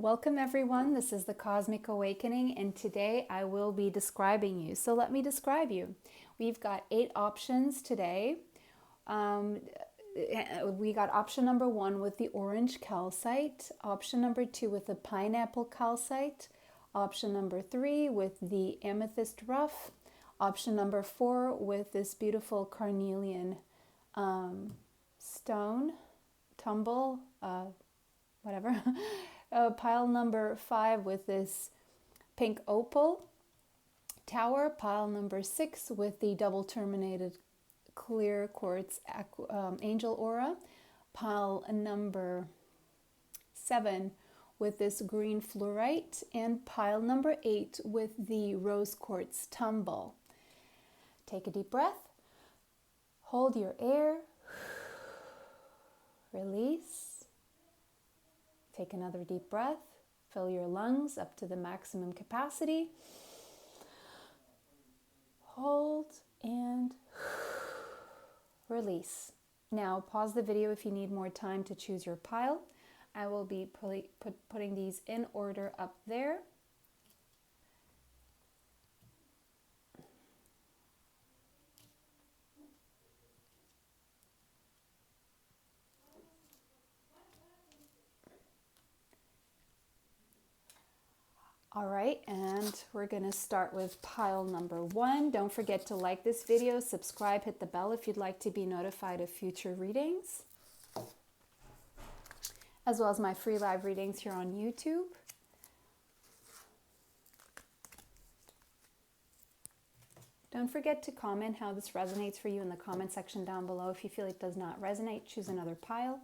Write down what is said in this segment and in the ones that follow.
Welcome everyone, this is the Cosmic Awakening and today I will be describing you. So let me describe you. We've got 8 options today. We got option number 1 with the orange calcite, option number 2 with the pineapple calcite, option number 3 with the amethyst rough, option number 4 with this beautiful carnelian stone, tumble, whatever. Pile number 5 with this pink opal tower. Pile number 6 with the double terminated clear quartz angel aura. Pile number 7 with this green fluorite. And pile number 8 with the rose quartz tumble. Take a deep breath. Hold your air. Release. Take another deep breath. Fill your lungs up to the maximum capacity. Hold and release. Now pause the video if you need more time to choose your pile. I will be putting these in order up there. All right, and we're going to start with pile number 1. Don't forget to like this video, subscribe, hit the bell if you'd like to be notified of future readings, as well as my free live readings here on YouTube. Don't forget to comment how this resonates for you in the comment section down below. If you feel it does not resonate, choose another pile.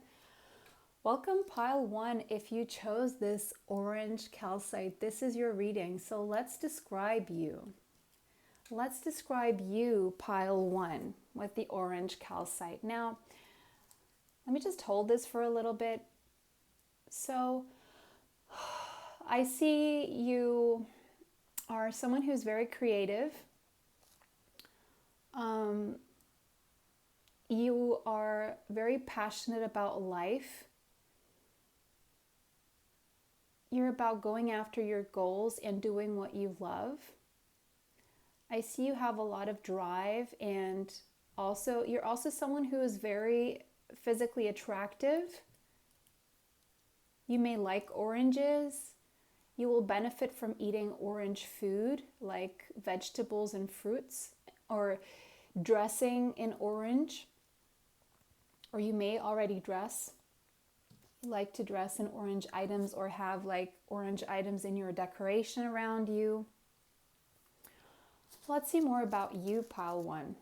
Welcome pile 1. If you chose this orange calcite, this is your reading. So let's describe you. Let's describe you, pile 1, with the orange calcite. Now, let me just hold this for a little bit. So I see you are someone who's very creative. You are very passionate about life. You're about going after your goals and doing what you love. I see you have a lot of drive, and you're also someone who is very physically attractive. You may like oranges. You will benefit from eating orange food like vegetables and fruits, or dressing in orange, or you may already dress. Like to dress in orange items or have like orange items in your decoration around you. Let's see more about you, pile 1.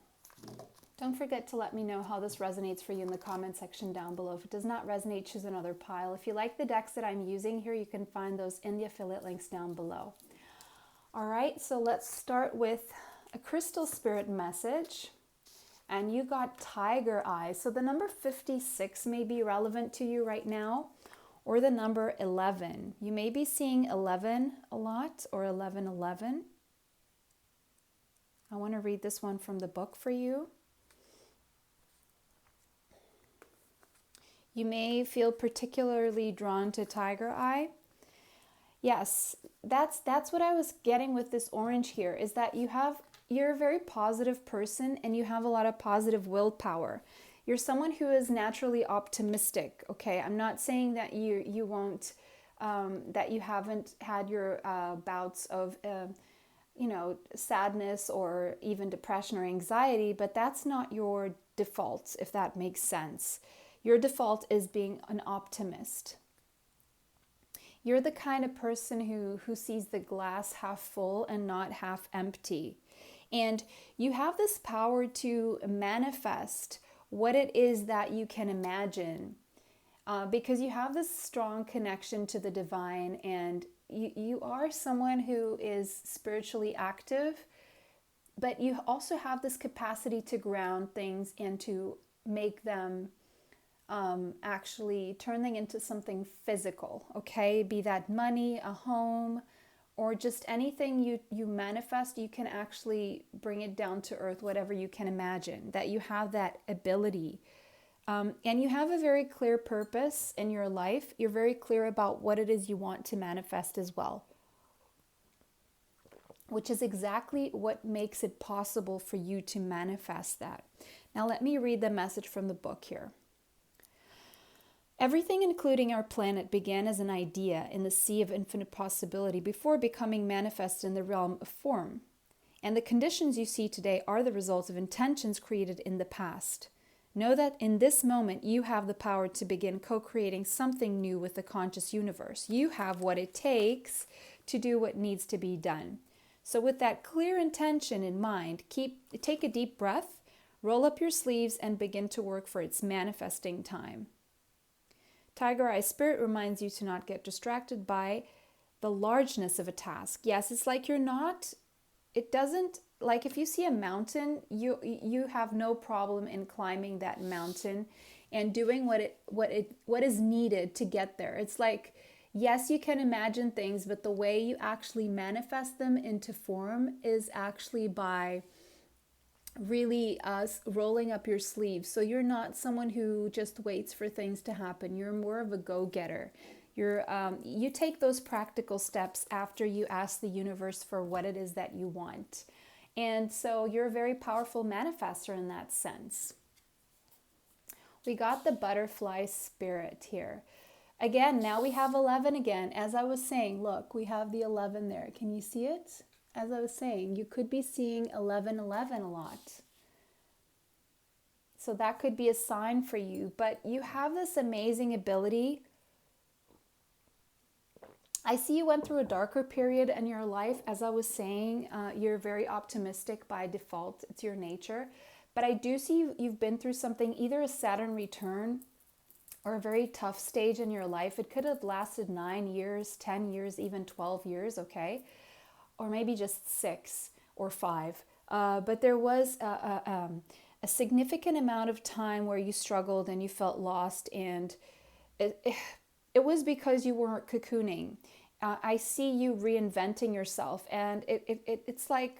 Don't forget to let me know how this resonates for you in the comment section down below. If it does not resonate, choose another pile. If you like the decks that I'm using here, you can find those in the affiliate links down below. All right, so let's start with a crystal spirit message. And you got tiger eyes. So the number 56 may be relevant to you right now, or the number 11. You may be seeing 11 a lot, or 1111. I want to read this one from the book for you. You may feel particularly drawn to tiger eye. Yes, that's what I was getting with this orange here, is that you're a very positive person and you have a lot of positive willpower. You're someone who is naturally optimistic, okay? I'm not saying that you won't, that you haven't had your bouts of, sadness or even depression or anxiety, but that's not your default, if that makes sense. Your default is being an optimist. You're the kind of person who sees the glass half full and not half empty. And you have this power to manifest what it is that you can imagine, because you have this strong connection to the divine, and you are someone who is spiritually active, but you also have this capacity to ground things and to make them actually turn them into something physical, okay? Be that money, a home, or just anything you manifest, you can actually bring it down to earth, whatever you can imagine, that you have that ability And you have a very clear purpose in your life. You're very clear about what it is you want to manifest as well, which is exactly what makes it possible for you to manifest that. Now, let me read the message from the book here. Everything, including our planet, began as an idea in the sea of infinite possibility before becoming manifest in the realm of form. And the conditions you see today are the result of intentions created in the past. Know that in this moment, you have the power to begin co-creating something new with the conscious universe. You have what it takes to do what needs to be done. So with that clear intention in mind, take a deep breath, roll up your sleeves, and begin to work for its manifesting time. Tiger Eye Spirit reminds you to not get distracted by the largeness of a task. Yes, it's like like if you see a mountain, you have no problem in climbing that mountain and doing what is needed to get there. It's like, yes, you can imagine things, but the way you actually manifest them into form is actually by really rolling up your sleeves. So you're not someone who just waits for things to happen. You're more of a go-getter. You take those practical steps after you ask the universe for what it is that you want. And so you're a very powerful manifester in that sense. We got the butterfly spirit here. Again, now we have 11 again. As I was saying, look, we have the 11 there. Can you see it? As I was saying, you could be seeing 1111 a lot. So that could be a sign for you. But you have this amazing ability. I see you went through a darker period in your life. As I was saying, you're very optimistic by default. It's your nature. But I do see you've been through something, either a Saturn return or a very tough stage in your life. It could have lasted 9 years, 10 years, even 12 years, okay? Or maybe just 6 or 5. But there was a significant amount of time where you struggled and you felt lost, and it was because you weren't cocooning. I see you reinventing yourself, and it's like,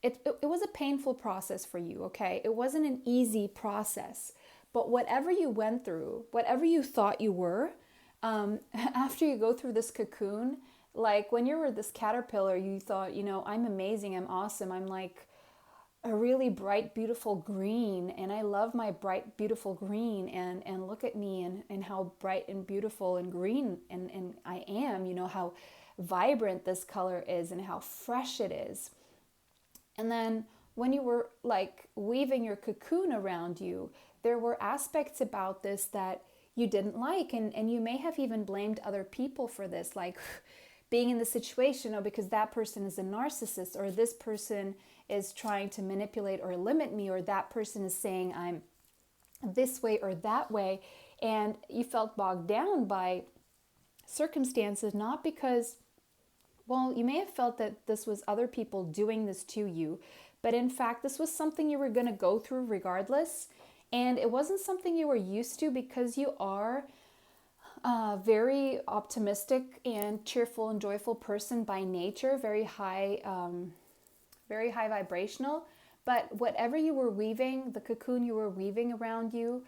it was a painful process for you, okay? It wasn't an easy process. But whatever you went through, whatever you thought you were, after you go through this cocoon, like when you were this caterpillar, you thought, I'm amazing, I'm awesome, I'm like a really bright, beautiful green, and I love my bright, beautiful green, and look at me and how bright and beautiful and green and I am, how vibrant this color is and how fresh it is. And then when you were like weaving your cocoon around you, there were aspects about this that you didn't like, and you may have even blamed other people for this, like being in the situation, because that person is a narcissist, or this person is trying to manipulate or limit me, or that person is saying I'm this way or that way. And you felt bogged down by circumstances, not because, well, you may have felt that this was other people doing this to you, but in fact, this was something you were going to go through regardless. And it wasn't something you were used to, because you are very optimistic and cheerful and joyful person by nature, very high vibrational. But whatever you were weaving, the cocoon you were weaving around you,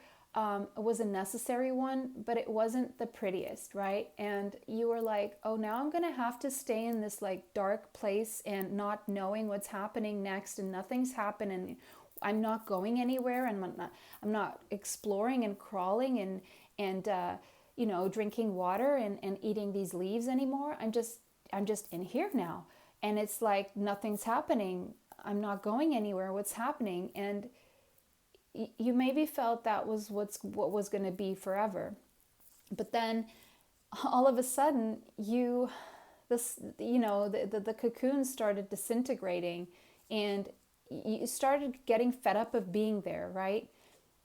was a necessary one, but it wasn't the prettiest, right? And you were like, oh, now I'm gonna have to stay in this like dark place and not knowing what's happening next, and nothing's happening. I'm not going anywhere, and I'm not exploring and crawling and drinking water and eating these leaves anymore. I'm just in here now, and it's like nothing's happening. I'm not going anywhere. What's happening? And you maybe felt that was what was going to be forever, but then all of a sudden the cocoon started disintegrating, and you started getting fed up of being there, right?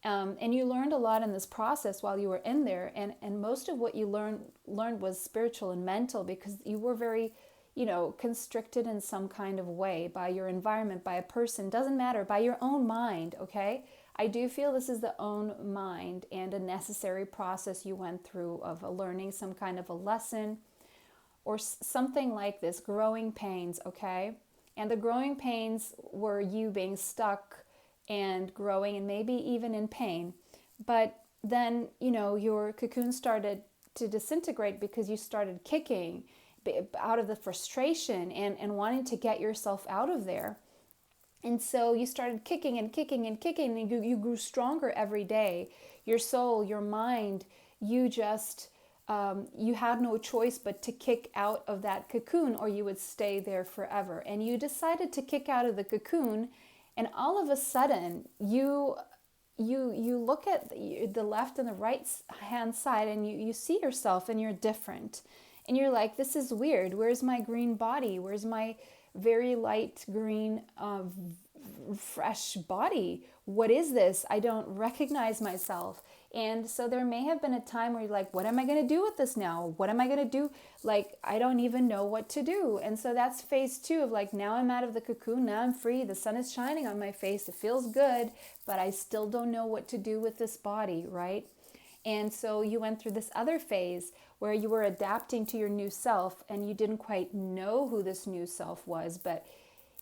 And you learned a lot in this process while you were in there, and most of what you learned was spiritual and mental, because you were very, constricted in some kind of way by your environment, by a person, doesn't matter, by your own mind, okay? I do feel this is the own mind and a necessary process you went through of learning some kind of a lesson or something like this, growing pains, okay? And the growing pains were you being stuck and growing and maybe even in pain. But then, you know, your cocoon started to disintegrate because you started kicking out of the frustration and wanting to get yourself out of there. And so you started kicking and kicking and kicking, and you grew stronger every day. Your soul, your mind, you just, you had no choice but to kick out of that cocoon, or you would stay there forever. And you decided to kick out of the cocoon, and all of a sudden, you look at the left and the right hand side, and you see yourself, and you're different. And you're like, this is weird. Where's my green body? Where's my very light green, fresh body? What is this? I don't recognize myself. And so there may have been a time where you're like, what am I going to do with this now? What am I going to do? Like, I don't even know what to do. And so that's phase 2 of like, now I'm out of the cocoon. Now I'm free. The sun is shining on my face. It feels good, but I still don't know what to do with this body, right? And so you went through this other phase where you were adapting to your new self, and you didn't quite know who this new self was, but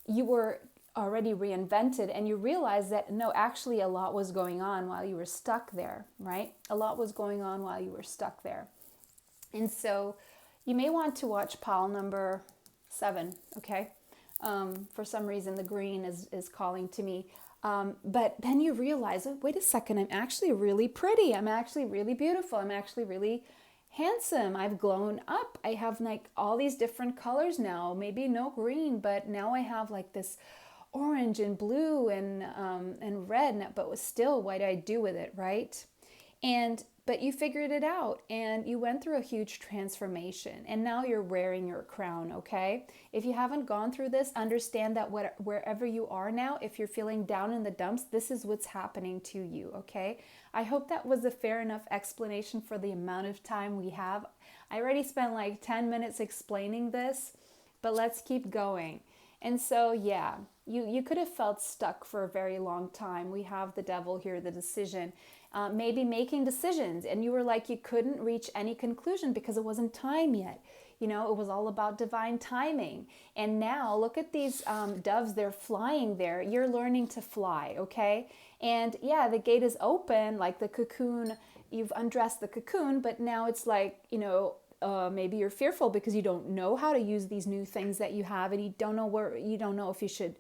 you were already reinvented, and you realized that no, actually a lot was going on while you were stuck there, right? A lot was going on while you were stuck there. And so you may want to watch pile number 7, okay? For some reason, the green is calling to me. But then you realize, oh, wait a second, I'm actually really pretty. I'm actually really beautiful. I'm actually really handsome. I've grown up. I have like all these different colors now. Maybe no green, but now I have like this orange and blue and red. But still, what do I do with it, right? But you figured it out, and you went through a huge transformation, and now you're wearing your crown, okay? If you haven't gone through this, understand that wherever you are now, if you're feeling down in the dumps, this is what's happening to you, okay? I hope that was a fair enough explanation for the amount of time we have. I already spent like 10 minutes explaining this, but let's keep going. And so, yeah, you could have felt stuck for a very long time. We have the devil here, the decision. Maybe making decisions, and you were like, you couldn't reach any conclusion because it wasn't time yet. You know, it was all about divine timing. And now look at these doves, they're flying there. You're learning to fly, okay? And yeah, the gate is open, like the cocoon, you've undressed the cocoon, but now it's like, you know, maybe you're fearful because you don't know how to use these new things that you have, and you don't know if you should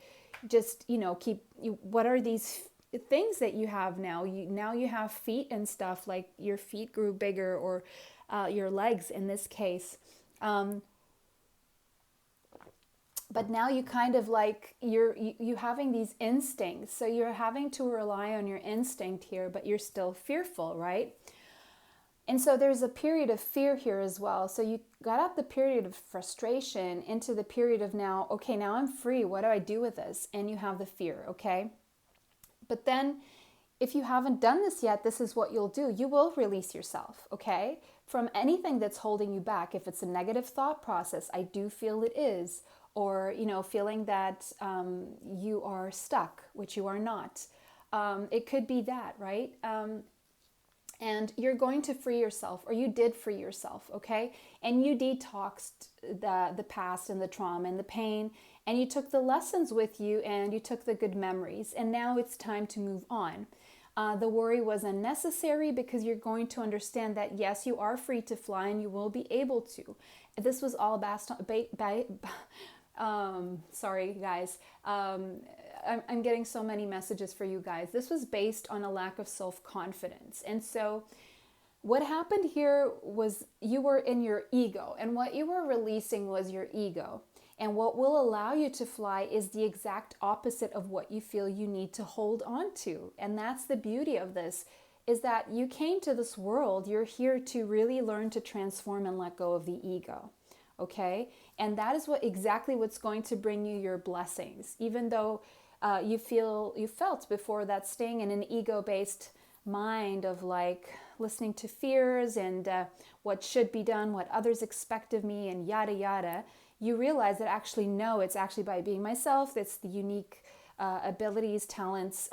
just, you know, what are these things that you have now? You have feet and stuff, like your feet grew bigger, or your legs in this case. But now you kind of like, you having these instincts. So you're having to rely on your instinct here, but you're still fearful, right? And so there's a period of fear here as well. So you got out the period of frustration into the period of now, okay, now I'm free. What do I do with this? And you have the fear, okay? But then if you haven't done this yet, this is what you'll do. You will release yourself, okay? From anything that's holding you back. If it's a negative thought process, I do feel it is. Or, you know, feeling that you are stuck, which you are not. It could be that, right? And you're going to free yourself, or you did free yourself, okay? And you detoxed the past and the trauma and the pain, and you took the lessons with you, and you took the good memories, and now it's time to move on. The worry was unnecessary because you're going to understand that, yes, you are free to fly, and you will be able to. This was all sorry, guys. I'm getting so many messages for you guys. This was based on a lack of self-confidence. And so what happened here was you were in your ego, and what you were releasing was your ego. And what will allow you to fly is the exact opposite of what you feel you need to hold on to. And that's the beauty of this, is that you came to this world, you're here to really learn to transform and let go of the ego. Okay? And that is exactly what's going to bring you your blessings. Even though you felt before that staying in an ego-based mind of like listening to fears and what should be done, what others expect of me, and yada yada, you realize that actually no, it's actually by being myself. It's the unique abilities, talents,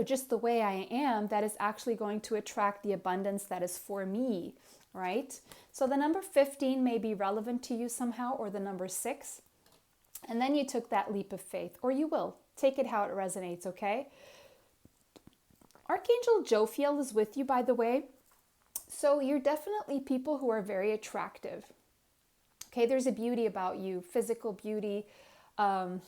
just the way I am, that is actually going to attract the abundance that is for me, right? So the number 15 may be relevant to you somehow, or the number 6. And then you took that leap of faith, or you will. Take it how it resonates, okay? Archangel Jophiel is with you, by the way. So you're definitely people who are very attractive. Okay, there's a beauty about you, physical beauty. There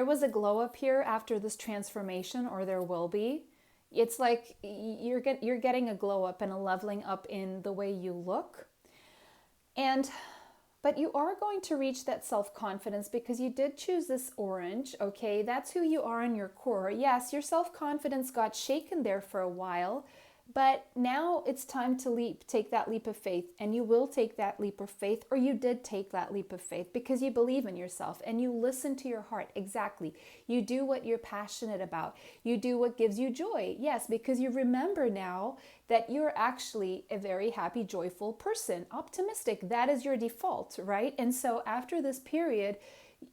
was a glow up here after this transformation, or there will be. It's like you're getting a glow up and a leveling up in the way you look. But you are going to reach that self-confidence because you did choose this orange, okay? That's who you are in your core. Yes, your self-confidence got shaken there for a while, but now it's time to take that leap of faith, and you will take that leap of faith, or you did take that leap of faith because you believe in yourself and you listen to your heart. Exactly. You do what you're passionate about. You do what gives you joy. Yes, because you remember now that you're actually a very happy, joyful person, optimistic. That is your default, right? And so after this period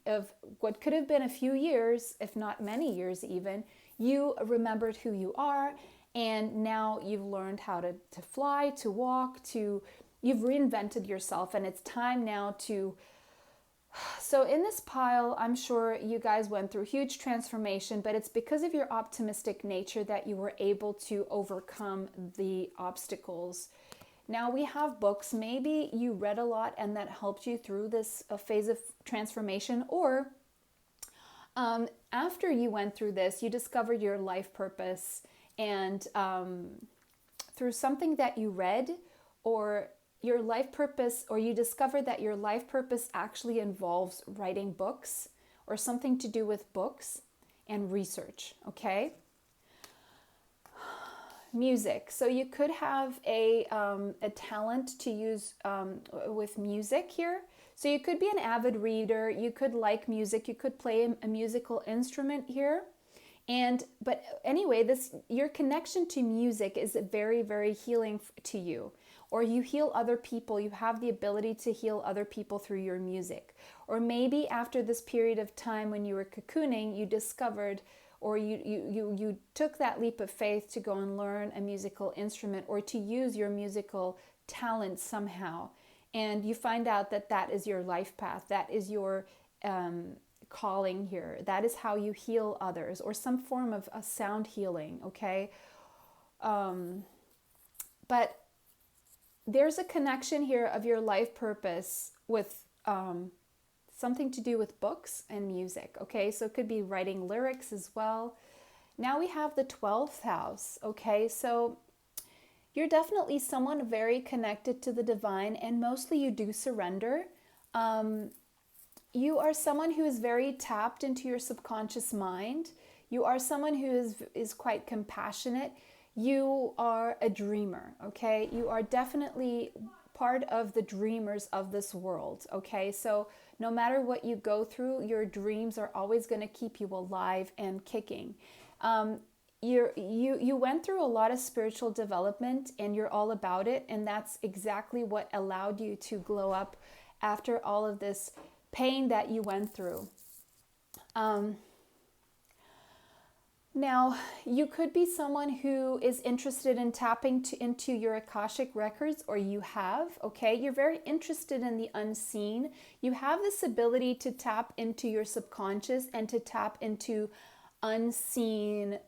of what could have been a few years, if not many years even, you remembered who you are. And now you've learned how to fly, to walk, you've reinvented yourself, and it's time now to, so in this pile, I'm sure you guys went through huge transformation, but it's because of your optimistic nature that you were able to overcome the obstacles. Now we have books. Maybe you read a lot and that helped you through this phase of transformation, or after you went through this, you discovered your life purpose. And through something that you read, or your life purpose, or you discover that your life purpose actually involves writing books or something to do with books and research, okay? Music. So you could have a talent to use with music here. So you could be an avid reader, you could like music, you could play a musical instrument here. But anyway, your connection to music is very, very healing to you. Or you heal other people. You have the ability to heal other people through your music. Or maybe after this period of time when you were cocooning, you discovered, or you took that leap of faith to go and learn a musical instrument, or to use your musical talent somehow. And you find out that that is your life path. That is your calling here. That is how you heal others, or some form of a sound healing, okay? But there's a connection here of your life purpose with something to do with books and music, okay? So it could be writing lyrics as well. Now we have the 12th house, okay? So you're definitely someone very connected to the divine, and mostly you do surrender. You are someone who is very tapped into your subconscious mind. You are someone who is quite compassionate. You are a dreamer, okay? You are definitely part of the dreamers of this world, okay? So no matter what you go through, your dreams are always going to keep you alive and kicking. You went through a lot of spiritual development, and you're all about it, and that's exactly what allowed you to glow up after all of this pain that you went through. Now, you could be someone who is interested in tapping into your Akashic records, or you have, okay? You're very interested in the unseen. You have this ability to tap into your subconscious and to tap into unseen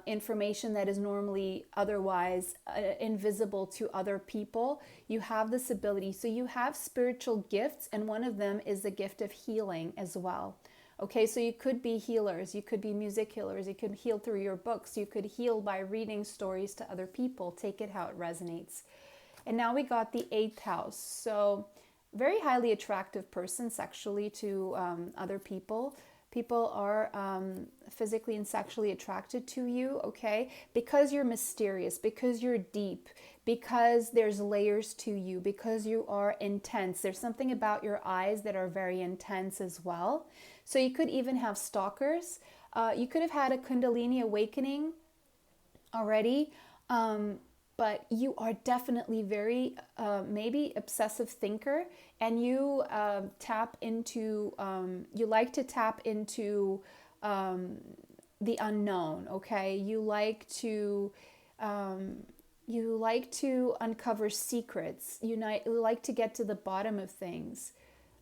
information that is normally otherwise invisible to other people. You have this ability. So you have spiritual gifts, and one of them is the gift of healing as well. Okay, so you could be healers, you could be music healers, you could heal through your books, you could heal by reading stories to other people. Take it how it resonates. And now we got the 8th house. So very highly attractive person sexually to other people. People are physically and sexually attracted to you, okay? Because you're mysterious, because you're deep, because there's layers to you, because you are intense. There's something about your eyes that are very intense as well. So you could even have stalkers. You could have had a Kundalini awakening already, but you are definitely very maybe obsessive thinker, and you tap into, you like to tap into the unknown, okay? You like to uncover secrets. You like to get to the bottom of things.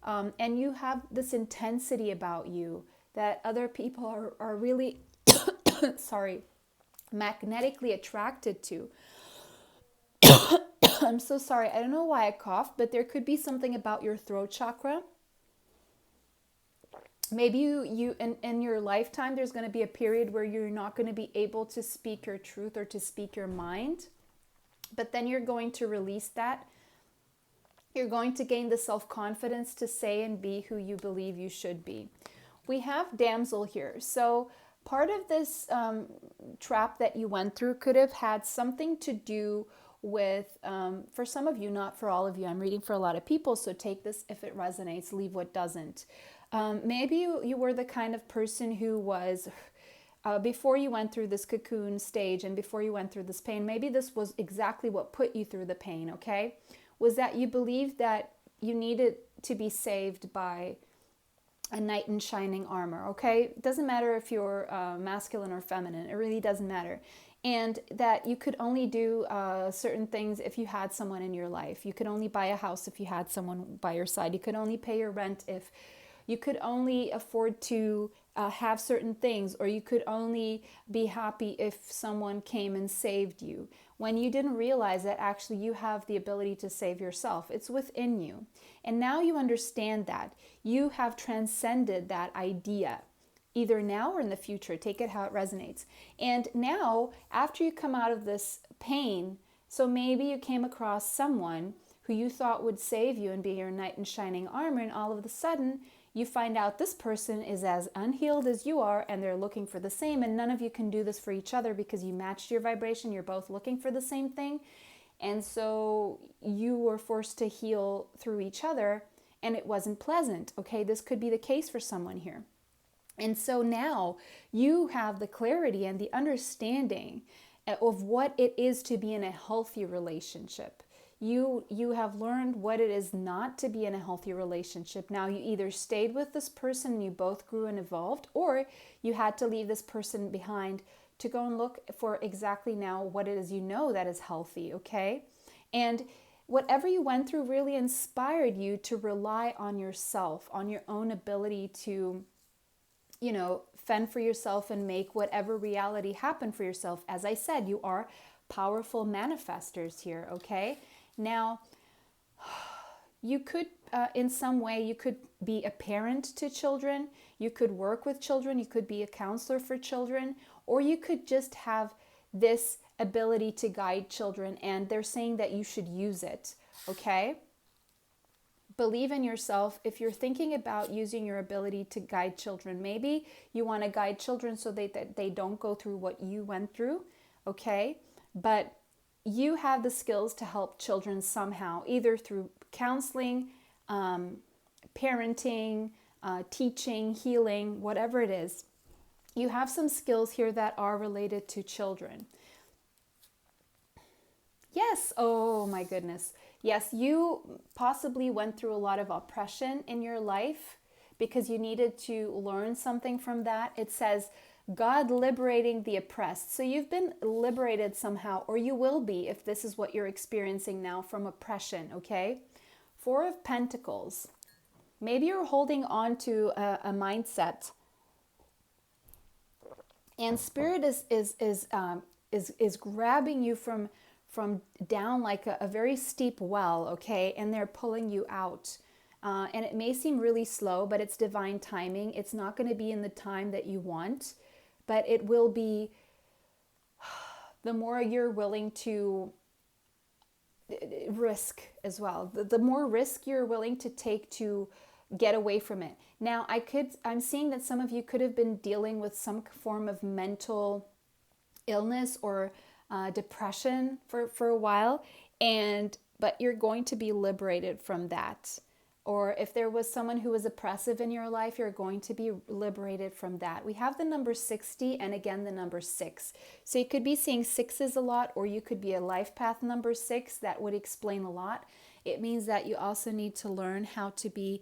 And you have this intensity about you that other people are really, sorry, magnetically attracted to. I'm so sorry. I don't know why I coughed, but there could be something about your throat chakra. Maybe you in your lifetime, there's going to be a period where you're not going to be able to speak your truth or to speak your mind. But then you're going to release that. You're going to gain the self-confidence to say and be who you believe you should be. We have damsel here. So part of this trap that you went through could have had something to do with, for some of you, not for all of you. I'm reading for a lot of people, so take this if it resonates, leave what doesn't. Maybe you were the kind of person who was, before you went through this cocoon stage and before you went through this pain, maybe this was exactly what put you through the pain, okay? Was that you believed that you needed to be saved by a knight in shining armor, okay? It doesn't matter if you're masculine or feminine. It really doesn't matter. And that you could only do certain things if you had someone in your life. You could only buy a house if you had someone by your side. You could only pay your rent if you could only afford to have certain things, or you could only be happy if someone came and saved you, when you didn't realize that actually you have the ability to save yourself. It's within you. And now you understand that. You have transcended that idea, either now or in the future. Take it how it resonates. And now, after you come out of this pain, so maybe you came across someone who you thought would save you and be your knight in shining armor, and all of a sudden, you find out this person is as unhealed as you are, and they're looking for the same, and none of you can do this for each other because you matched your vibration. You're both looking for the same thing. And so you were forced to heal through each other, and it wasn't pleasant. Okay, this could be the case for someone here. And so now you have the clarity and the understanding of what it is to be in a healthy relationship. You have learned what it is not to be in a healthy relationship. Now you either stayed with this person and you both grew and evolved, or you had to leave this person behind to go and look for exactly now what it is you know that is healthy, okay? And whatever you went through really inspired you to rely on yourself, on your own ability to, fend for yourself and make whatever reality happen for yourself. As I said, you are powerful manifestors here, okay? Now, you could, in some way, you could be a parent to children, you could work with children, you could be a counselor for children, or you could just have this ability to guide children, and they're saying that you should use it, okay? Believe in yourself. If you're thinking about using your ability to guide children, maybe you want to guide children so that they don't go through what you went through, okay? But you have the skills to help children somehow, either through counseling, parenting, teaching, healing, whatever it is. You have some skills here that are related to children. Yes, oh my goodness. Yes, you possibly went through a lot of oppression in your life because you needed to learn something from that. It says, God liberating the oppressed. So you've been liberated somehow, or you will be if this is what you're experiencing now from oppression, okay? Four of Pentacles. Maybe you're holding on to a mindset, and Spirit is grabbing you from down like a very steep well, okay? And they're pulling you out. And it may seem really slow, but it's divine timing. It's not going to be in the time that you want, but it will be the more you're willing to risk as well. The more risk you're willing to take to get away from it. Now, I'm seeing that some of you could have been dealing with some form of mental illness or depression for a while, but you're going to be liberated from that. Or if there was someone who was oppressive in your life, you're going to be liberated from that. We have the number 60 and again the number 6. So you could be seeing 6s a lot, or you could be a life path number 6. That would explain a lot. It means that you also need to learn how to be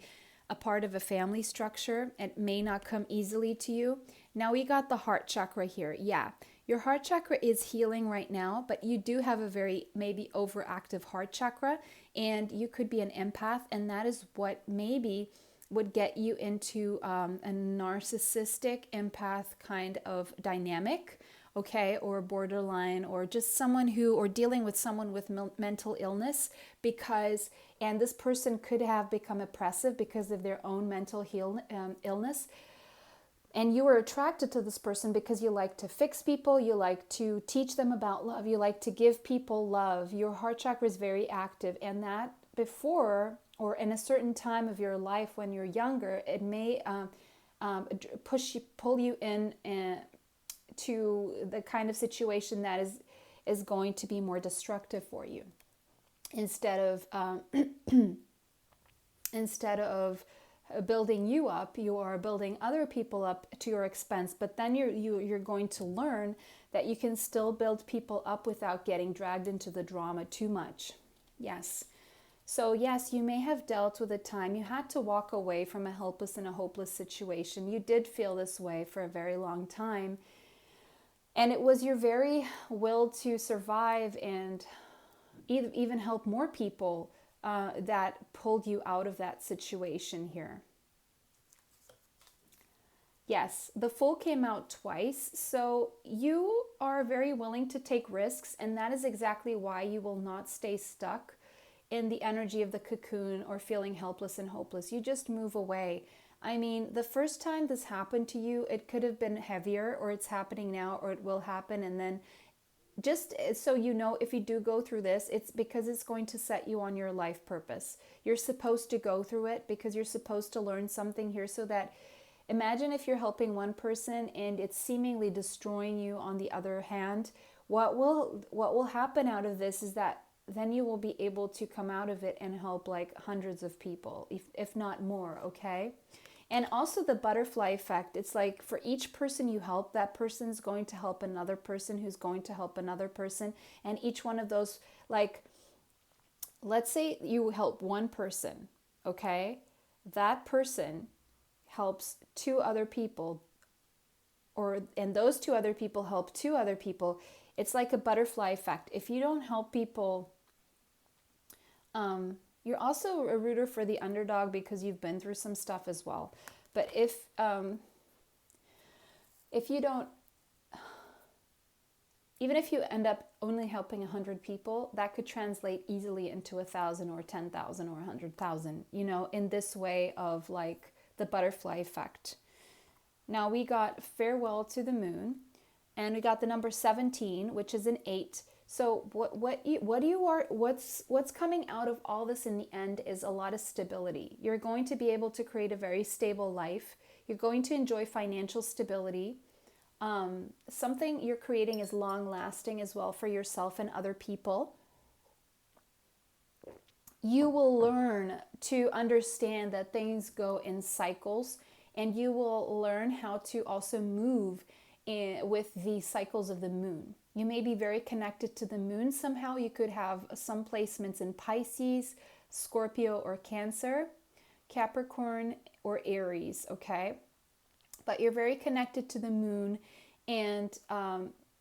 a part of a family structure. It may not come easily to you. Now we got the heart chakra here. Yeah, your heart chakra is healing right now, but you do have a very maybe overactive heart chakra, and you could be an empath, and that is what maybe would get you into a narcissistic empath kind of dynamic, okay, or borderline, or just someone who, or dealing with someone with mental illness, because, and this person could have become oppressive because of their own mental illness. And you were attracted to this person because you like to fix people, you like to teach them about love, you like to give people love. Your heart chakra is very active, and that before, or in a certain time of your life when you're younger, it may pull you in to the kind of situation that is going to be more destructive for you, instead of building you up, you are building other people up to your expense. But then you're going to learn that you can still build people up without getting dragged into the drama too much. Yes. So yes, you may have dealt with a time you had to walk away from a helpless and a hopeless situation. You did feel this way for a very long time. And it was your very will to survive and even help more people that pulled you out of that situation here. Yes, the Fool came out twice, so you are very willing to take risks, and that is exactly why you will not stay stuck in the energy of the cocoon or feeling helpless and hopeless. You just move away. I mean, the first time this happened to you, it could have been heavier, or it's happening now, or it will happen. And then just so you know, if you do go through this, it's because it's going to set you on your life purpose. You're supposed to go through it because you're supposed to learn something here, so that, imagine if you're helping one person and it's seemingly destroying you on the other hand. What will happen out of this is that then you will be able to come out of it and help like hundreds of people, if not more, okay? And also the butterfly effect. It's like for each person you help, that person is going to help another person who's going to help another person. And each one of those, like, let's say you help one person, okay? That person helps two other people, and those two other people help two other people. It's like a butterfly effect. If you don't help people, you're also a rooter for the underdog because you've been through some stuff as well. But if you don't, even if you end up only helping 100 people, that could translate easily into 1,000 or 10,000 or 100,000, in this way of like the butterfly effect. Now we got Farewell to the Moon, and we got the number 17, which is an 8. So what's coming out of all this in the end is a lot of stability. You're going to be able to create a very stable life. You're going to enjoy financial stability. Something you're creating is long lasting as well for yourself and other people. You will learn to understand that things go in cycles, and you will learn how to also move with the cycles of the moon. You may be very connected to the moon somehow. You could have some placements in Pisces, Scorpio or Cancer, Capricorn or Aries, okay? But you're very connected to the moon, and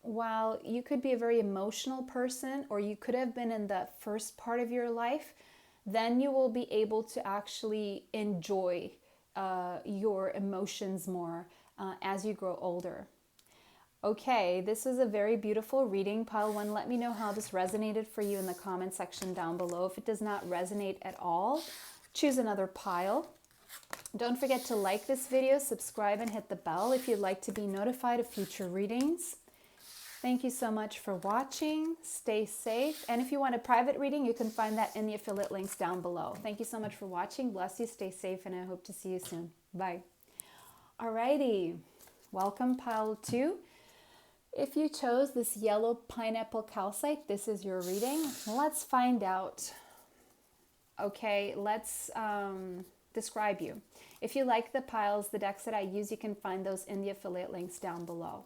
while you could be a very emotional person, or you could have been in the first part of your life, then you will be able to actually enjoy your emotions more as you grow older. Okay, this is a very beautiful reading. Pile 1, let me know how this resonated for you in the comment section down below. If it does not resonate at all, choose another pile. Don't forget to like this video, subscribe, and hit the bell if you'd like to be notified of future readings. Thank you so much for watching. Stay safe. And if you want a private reading, you can find that in the affiliate links down below. Thank you so much for watching. Bless you, stay safe, and I hope to see you soon. Bye. Alrighty, welcome pile 2. If you chose this yellow pineapple calcite, this is your reading. Let's find out. Okay, let's describe you. If you like the piles, the decks that I use, you can find those in the affiliate links down below.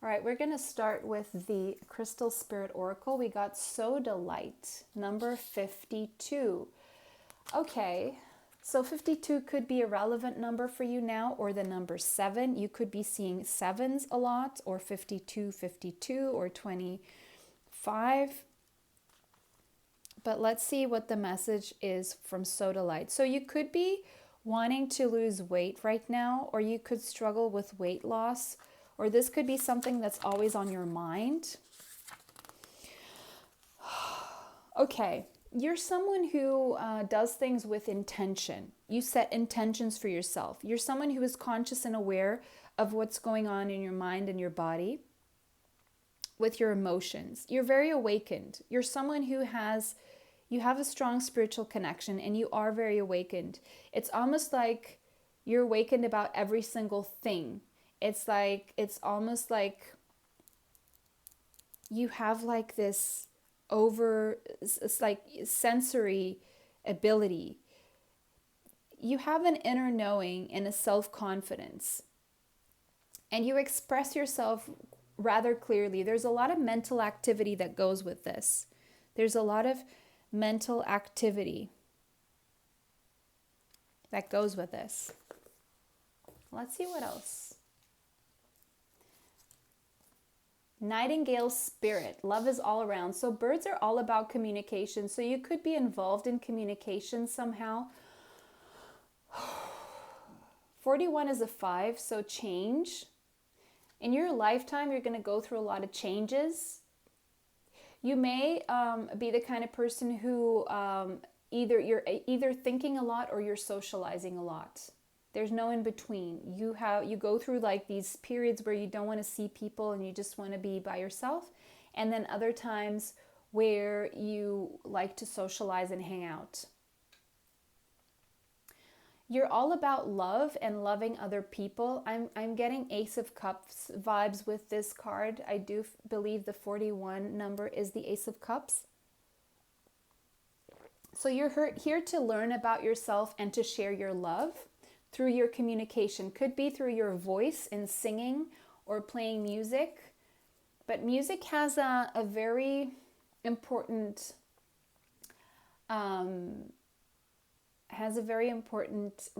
All right, we're going to start with the Crystal Spirit Oracle. We got Sodalite, number 52. Okay, so 52 could be a relevant number for you now, or the number 7. You could be seeing 7s a lot, or 52, 52, or 25. But let's see what the message is from Sodalite. So you could be wanting to lose weight right now, or you could struggle with weight loss, or this could be something that's always on your mind. Okay, you're someone who does things with intention. You set intentions for yourself. You're someone who is conscious and aware of what's going on in your mind and your body with your emotions. You're very awakened. You're someone who you have a strong spiritual connection and you are very awakened. It's almost like you're awakened about every single thing. It's almost like you have like this it's like sensory ability. You have an inner knowing and a self-confidence, and you express yourself rather clearly. There's a lot of mental activity that goes with this. There's a lot of mental activity that goes with this. Let's see what else. Nightingale spirit. Love is all around. So birds are all about communication. So you could be involved in communication somehow. 41 is a 5, so change. In your lifetime, you're going to go through a lot of changes. You may be the kind of person who you're either thinking a lot or you're socializing a lot. There's no in between. You go through like these periods where you don't want to see people and you just want to be by yourself. And then other times where you like to socialize and hang out. You're all about love and loving other people. I'm getting Ace of Cups vibes with this card. I do believe the 41 number is the Ace of Cups. So you're here to learn about yourself and to share your love through your communication. Could be through your voice in singing or playing music. But music has a very important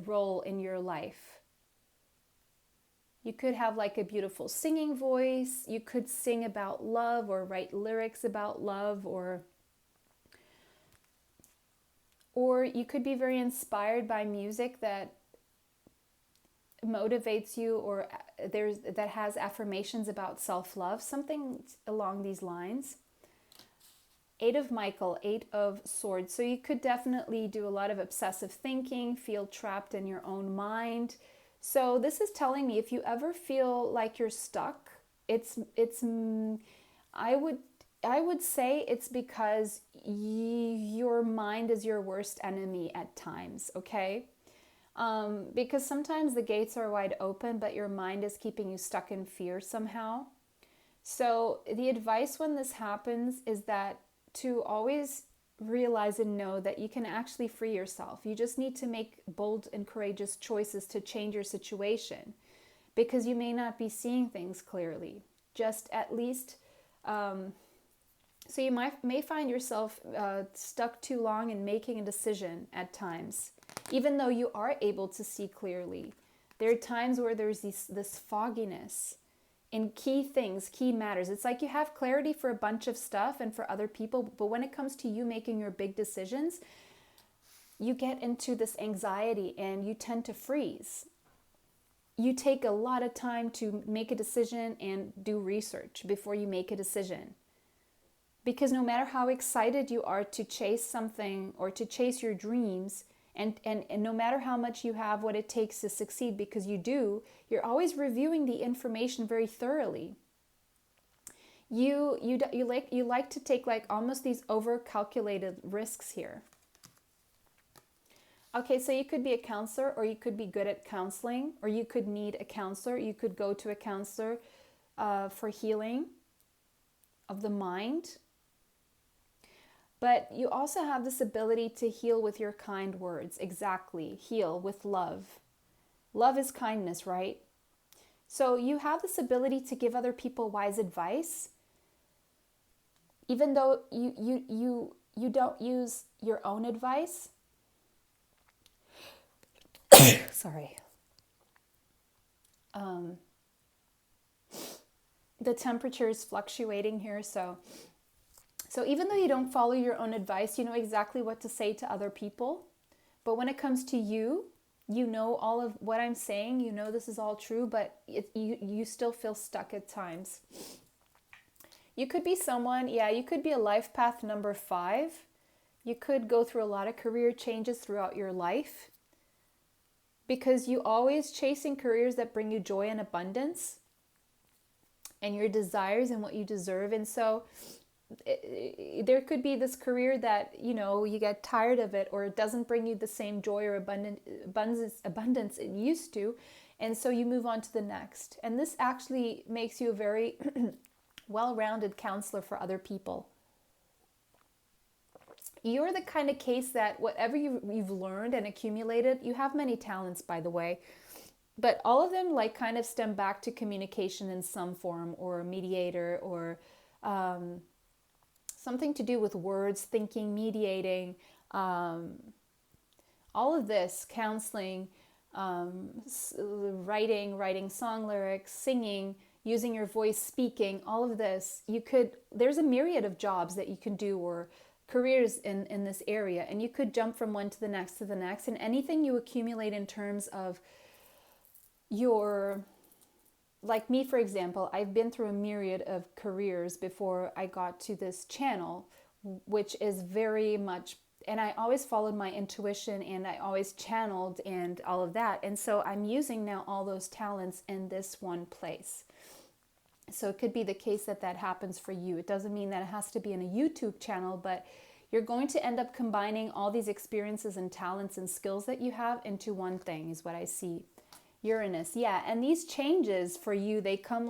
role in your life. You could have like a beautiful singing voice. You could sing about love or write lyrics about love, or you could be very inspired by music that motivates you, or that has affirmations about self-love, something along these lines. 8 of Michael, 8 of Swords. So you could definitely do a lot of obsessive thinking, feel trapped in your own mind. So this is telling me if you ever feel like you're stuck, I would say it's because your mind is your worst enemy at times, okay? Because sometimes the gates are wide open, but your mind is keeping you stuck in fear somehow. So the advice when this happens is that to always realize and know that you can actually free yourself. You just need to make bold and courageous choices to change your situation, because you may not be seeing things clearly. Just at least, so you may find yourself stuck too long in making a decision at times, even though you are able to see clearly. There are times where there's this fogginess in key things, key matters. It's like you have clarity for a bunch of stuff and for other people, but when it comes to you making your big decisions, you get into this anxiety and you tend to freeze. You take a lot of time to make a decision and do research before you make a decision. Because no matter how excited you are to chase something or to chase your dreams, and no matter how much you have what it takes to succeed, because you do, you're always reviewing the information very thoroughly. You like to take like almost these over-calculated risks here. Okay, so you could be a counselor, or you could be good at counseling, or you could need a counselor. You could go to a counselor for healing of the mind. But you also have this ability to heal with your kind words. Exactly. Heal with love. Love is kindness, right? So you have this ability to give other people wise advice, even though you don't use your own advice. Sorry. The temperature is fluctuating here, so even though you don't follow your own advice, you know exactly what to say to other people. But when it comes to you, you know all of what I'm saying, you know this is all true, but you still feel stuck at times. You could be someone, you could be a life path number 5. You could go through a lot of career changes throughout your life because you always chasing careers that bring you joy and abundance and your desires and what you deserve. And so there could be this career that, you get tired of it, or it doesn't bring you the same joy or abundance it used to. And so you move on to the next. And this actually makes you a very well-rounded counselor for other people. You're the kind of case that whatever you've learned and accumulated, you have many talents, by the way, but all of them kind of stem back to communication in some form, or mediator, or something to do with words, thinking, mediating, all of this, counseling, writing song lyrics, singing, using your voice, speaking, all of this. There's a myriad of jobs that you can do, or careers in this area, and you could jump from one to the next, and anything you accumulate in terms of your, like me, for example, I've been through a myriad of careers before I got to this channel, which is very much, and I always followed my intuition, and I always channeled and all of that. And so I'm using now all those talents in this one place. So it could be the case that happens for you. It doesn't mean that it has to be in a YouTube channel, but you're going to end up combining all these experiences and talents and skills that you have into one thing, is what I see. Uranus, and these changes for you, they come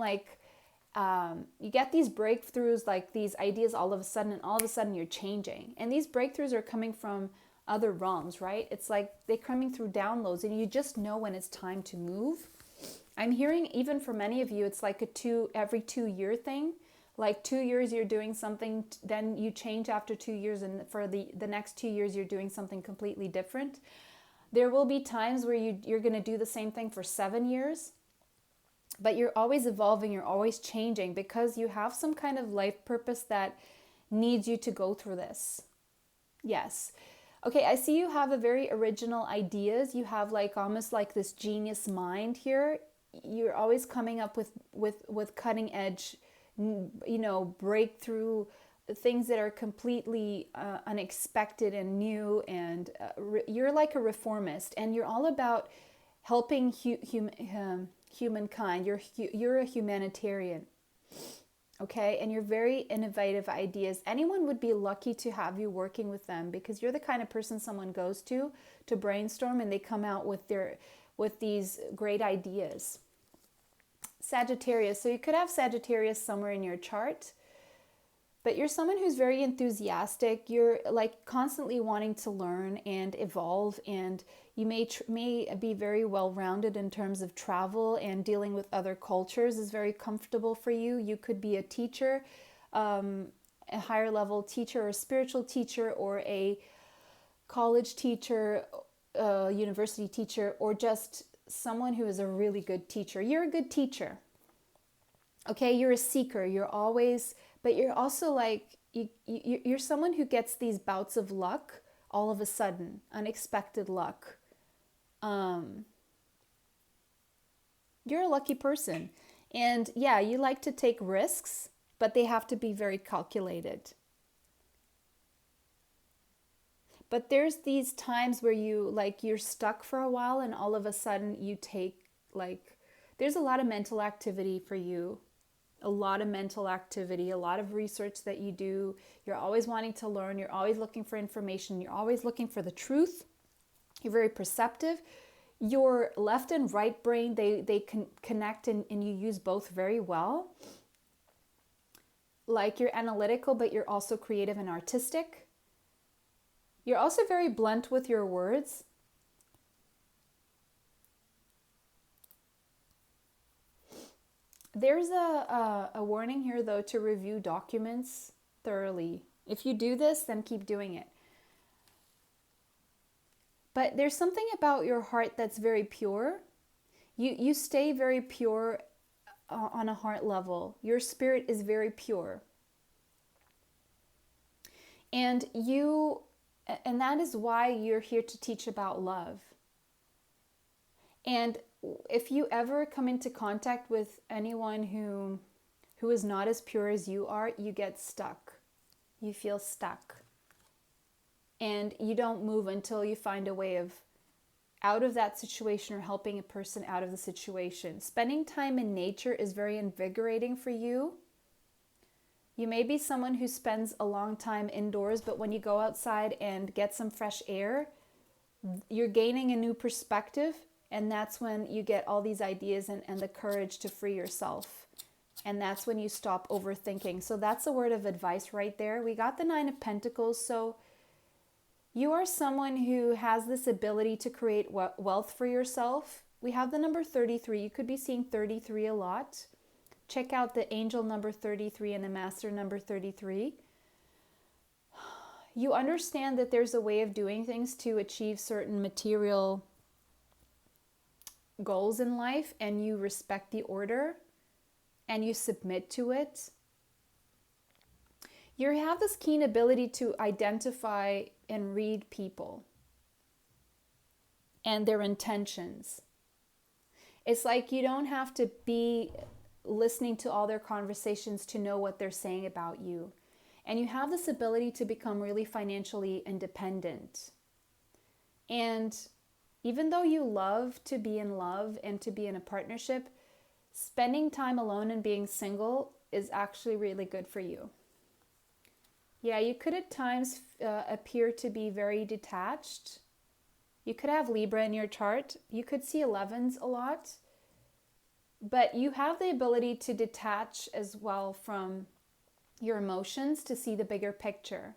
you get these breakthroughs, like these ideas all of a sudden, and all of a sudden you're changing. And these breakthroughs are coming from other realms, right? It's like they're coming through downloads, and you just know when it's time to move. I'm hearing, even for many of you, it's like every 2 year thing. Like 2 years you're doing something, then you change after 2 years, and for the next 2 years you're doing something completely different. There will be times where you're going to do the same thing for 7 years, but you're always evolving, you're always changing, because you have some kind of life purpose that needs you to go through this. Yes. Okay, I see you have a very original ideas. You have almost like this genius mind here. You're always coming up with cutting edge, breakthrough things that are completely unexpected and new, and you're like a reformist, and you're all about helping humankind. You're a humanitarian, okay? And you're very innovative ideas. Anyone would be lucky to have you working with them, because you're the kind of person someone goes to brainstorm, and they come out with these great ideas. Sagittarius, so you could have Sagittarius somewhere in your chart. But you're someone who's very enthusiastic. You're constantly wanting to learn and evolve, and you may be very well-rounded in terms of travel, and dealing with other cultures is very comfortable for you. You could be a teacher, a higher level teacher, or a spiritual teacher, or a college teacher, university teacher, or just someone who is a really good teacher. You're a good teacher. Okay, you're a seeker. But you're also you're someone who gets these bouts of luck all of a sudden, unexpected luck. You're a lucky person. And you like to take risks, but they have to be very calculated. But there's these times where you're stuck for a while, and all of a sudden you take there's a lot of mental activity for you. A lot of mental activity, a lot of research that you do. You're always wanting to learn. You're always looking for information. You're always looking for the truth. You're very perceptive. Your left and right brain, they can connect, and you use both very well. You're analytical, but you're also creative and artistic. You're also very blunt with your words. There's a warning here, though, to review documents thoroughly. If you do this, then keep doing it. But there's something about your heart that's very pure. You stay very pure on a heart level. Your spirit is very pure. And that is why you're here to teach about love. And if you ever come into contact with anyone who is not as pure as you are, you get stuck. You feel stuck. And you don't move until you find a way of out of that situation or helping a person out of the situation. Spending time in nature is very invigorating for you. You may be someone who spends a long time indoors, but when you go outside and get some fresh air, you're gaining a new perspective, and that's when you get all these ideas and the courage to free yourself. And that's when you stop overthinking. So that's a word of advice right there. We got the 9 of Pentacles, so you are someone who has this ability to create wealth for yourself. We have the number 33. You could be seeing 33 a lot. Check out the angel number 33 and the master number 33. You understand that there's a way of doing things to achieve certain material goals in life, and you respect the order and you submit to it. You have this keen ability to identify and read people and their intentions. It's like you don't have to be listening to all their conversations to know what they're saying about you. And you have this ability to become really financially independent. And even though you love to be in love and to be in a partnership, spending time alone and being single is actually really good for you. Yeah, you could at times appear to be very detached. You could have Libra in your chart. You could see 11s a lot. But you have the ability to detach as well from your emotions to see the bigger picture.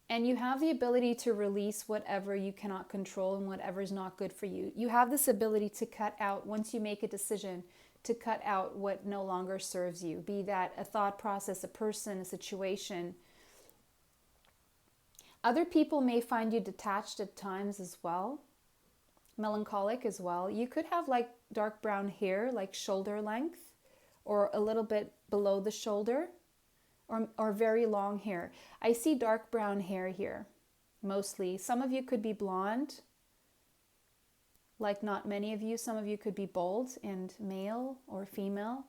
And you have the ability to release whatever you cannot control and whatever is not good for you. You have this ability to cut out, once you make a decision, to cut out what no longer serves you. Be that a thought process, a person, a situation. Other people may find you detached at times as well. Melancholic as well. You could have like dark brown hair, like shoulder length, or a little bit below the shoulder, or very long hair. I see dark brown hair here, mostly. Some of you could be blonde, like not many of you. Some of you could be bold and male or female.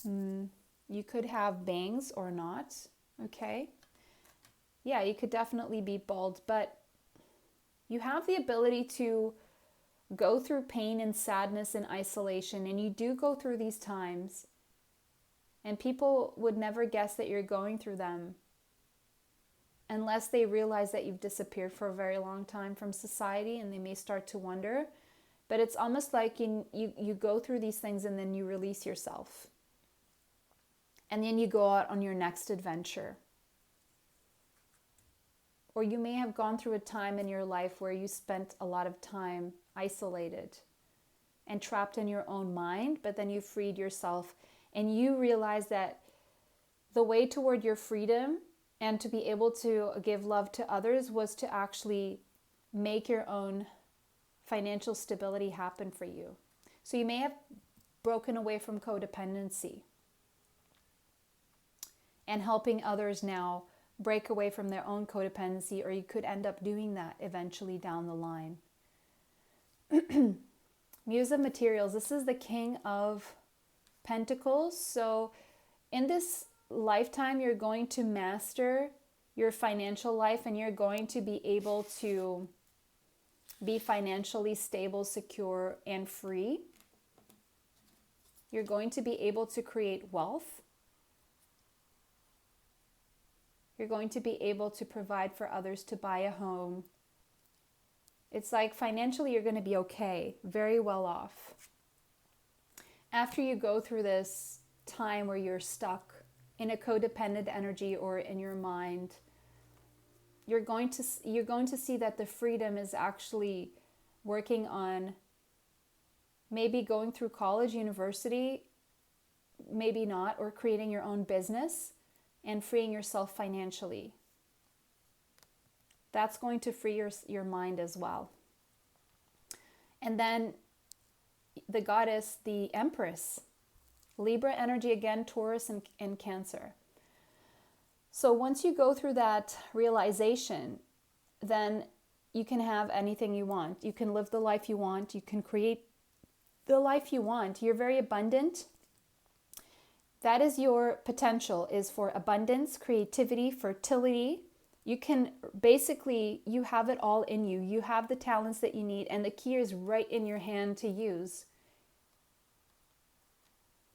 You could have bangs or not, okay? Yeah, you could definitely be bald, but you have the ability to go through pain and sadness and isolation, and you do go through these times, and people would never guess that you're going through them unless they realize that you've disappeared for a very long time from society, and they may start to wonder. But it's almost like you go through these things and then you release yourself, and then you go out on your next adventure. Or you may have gone through a time in your life where you spent a lot of time isolated and trapped in your own mind, but then you freed yourself and you realize that the way toward your freedom and to be able to give love to others was to actually make your own financial stability happen for you. So you may have broken away from codependency and helping others now break away from their own codependency, or you could end up doing that eventually down the line. Muse of Materials, this is the King of Pentacles. So in this lifetime, you're going to master your financial life, and you're going to be able to be financially stable, secure, and free. You're going to be able to create wealth. You're going to be able to provide for others, to buy a home. It's like financially you're going to be okay, very well off. After you go through this time where you're stuck in a codependent energy or in your mind, you're going to see that the freedom is actually working on maybe going through college, university, maybe not, or creating your own business and freeing yourself financially. That's going to free your mind as well. And then the goddess, the Empress, Libra energy again, Taurus and Cancer. So once you go through that realization, then you can have anything you want. You can live the life you want. You can create the life you want. You're very abundant. That is your potential, is for abundance, creativity, fertility. You can basically, you have it all in you. You have the talents that you need, and the key is right in your hand to use.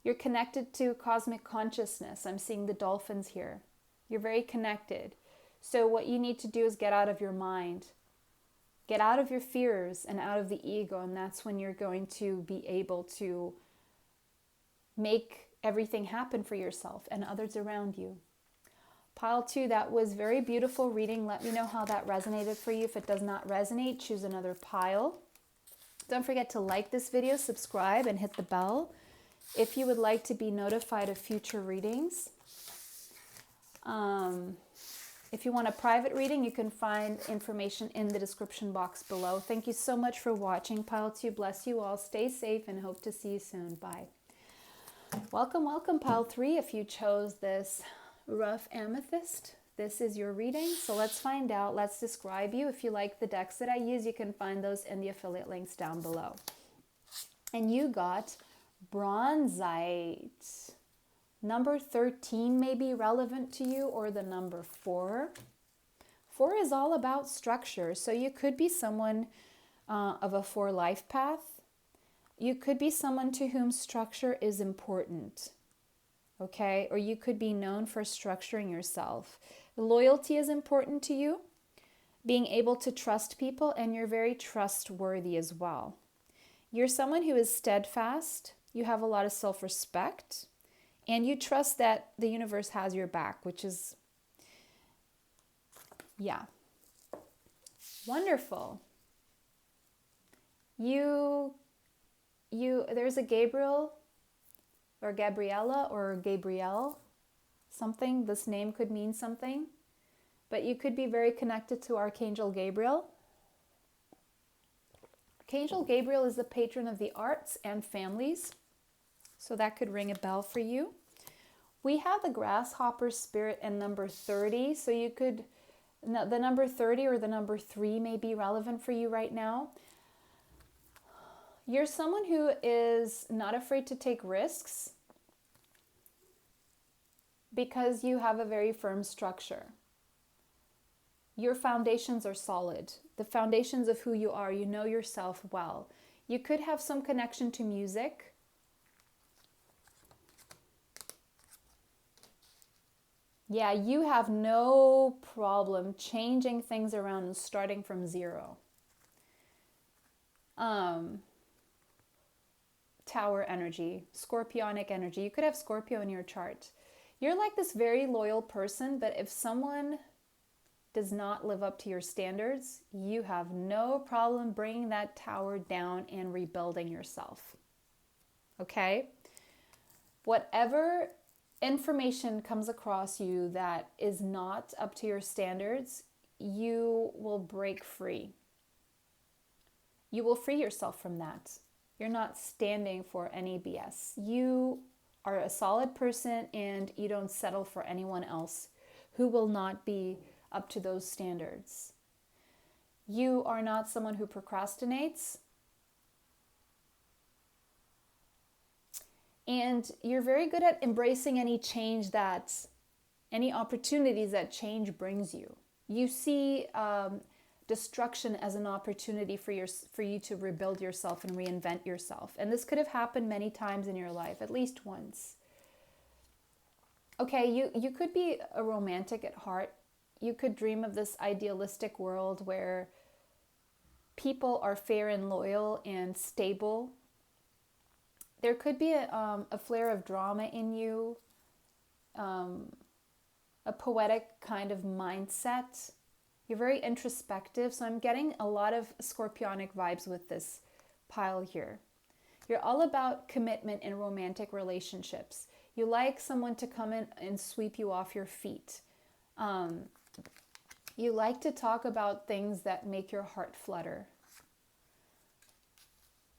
You're connected to cosmic consciousness. I'm seeing the dolphins here. You're very connected. So what you need to do is get out of your mind. Get out of your fears and out of the ego, and that's when you're going to be able to make everything happen for yourself and others around you. Pile 2, that was very beautiful reading. Let me know how that resonated for you. If it does not resonate, choose another pile. Don't forget to like this video, subscribe, and hit the bell if you would like to be notified of future readings. If you want a private reading, you can find information in the description box below. Thank you so much for watching. Pile 2, bless you all. Stay safe and hope to see you soon. Bye. Welcome, welcome, Pile 3. If you chose this rough amethyst, this is your reading. So let's find out. Let's describe you. If you like the decks that I use, you can find those in the affiliate links down below. And you got bronzite. Number 13 may be relevant to you, or the number 4. 4 is all about structure. So you could be someone of a 4 life path. You could be someone to whom structure is important. Okay? Or you could be known for structuring yourself. Loyalty is important to you. Being able to trust people, and you're very trustworthy as well. You're someone who is steadfast. You have a lot of self-respect. And you trust that the universe has your back, which is, yeah, wonderful. There's a Gabriel or Gabriella or Gabrielle, something. This name could mean something, but you could be very connected to Archangel Gabriel. Archangel Gabriel is the patron of the arts and families. So that could ring a bell for you. We have the grasshopper spirit and number 30. So you could, the number 30 or the number 3 may be relevant for you right now. You're someone who is not afraid to take risks because you have a very firm structure. Your foundations are solid. The foundations of who you are, you know yourself well. You could have some connection to music. Yeah, you have no problem changing things around and starting from zero. Tower energy, scorpionic energy. You could have Scorpio in your chart. You're like this very loyal person, but if someone does not live up to your standards, you have no problem bringing that tower down and rebuilding yourself. Okay? Whatever information comes across you that is not up to your standards, you will break free. You will free yourself from that. You're not standing for any BS. You are a solid person and you don't settle for anyone else who will not be up to those standards. You are not someone who procrastinates. And you're very good at embracing any change any opportunities that change brings you. You see destruction as an opportunity for you to rebuild yourself and reinvent yourself. And this could have happened many times in your life, at least once. Okay, you could be a romantic at heart. You could dream of this idealistic world where people are fair and loyal and stable. There could be a flare of drama in you, a poetic kind of mindset. You're very introspective, so I'm getting a lot of scorpionic vibes with this pile here. You're all about commitment in romantic relationships. You like someone to come in and sweep you off your feet. You like to talk about things that make your heart flutter.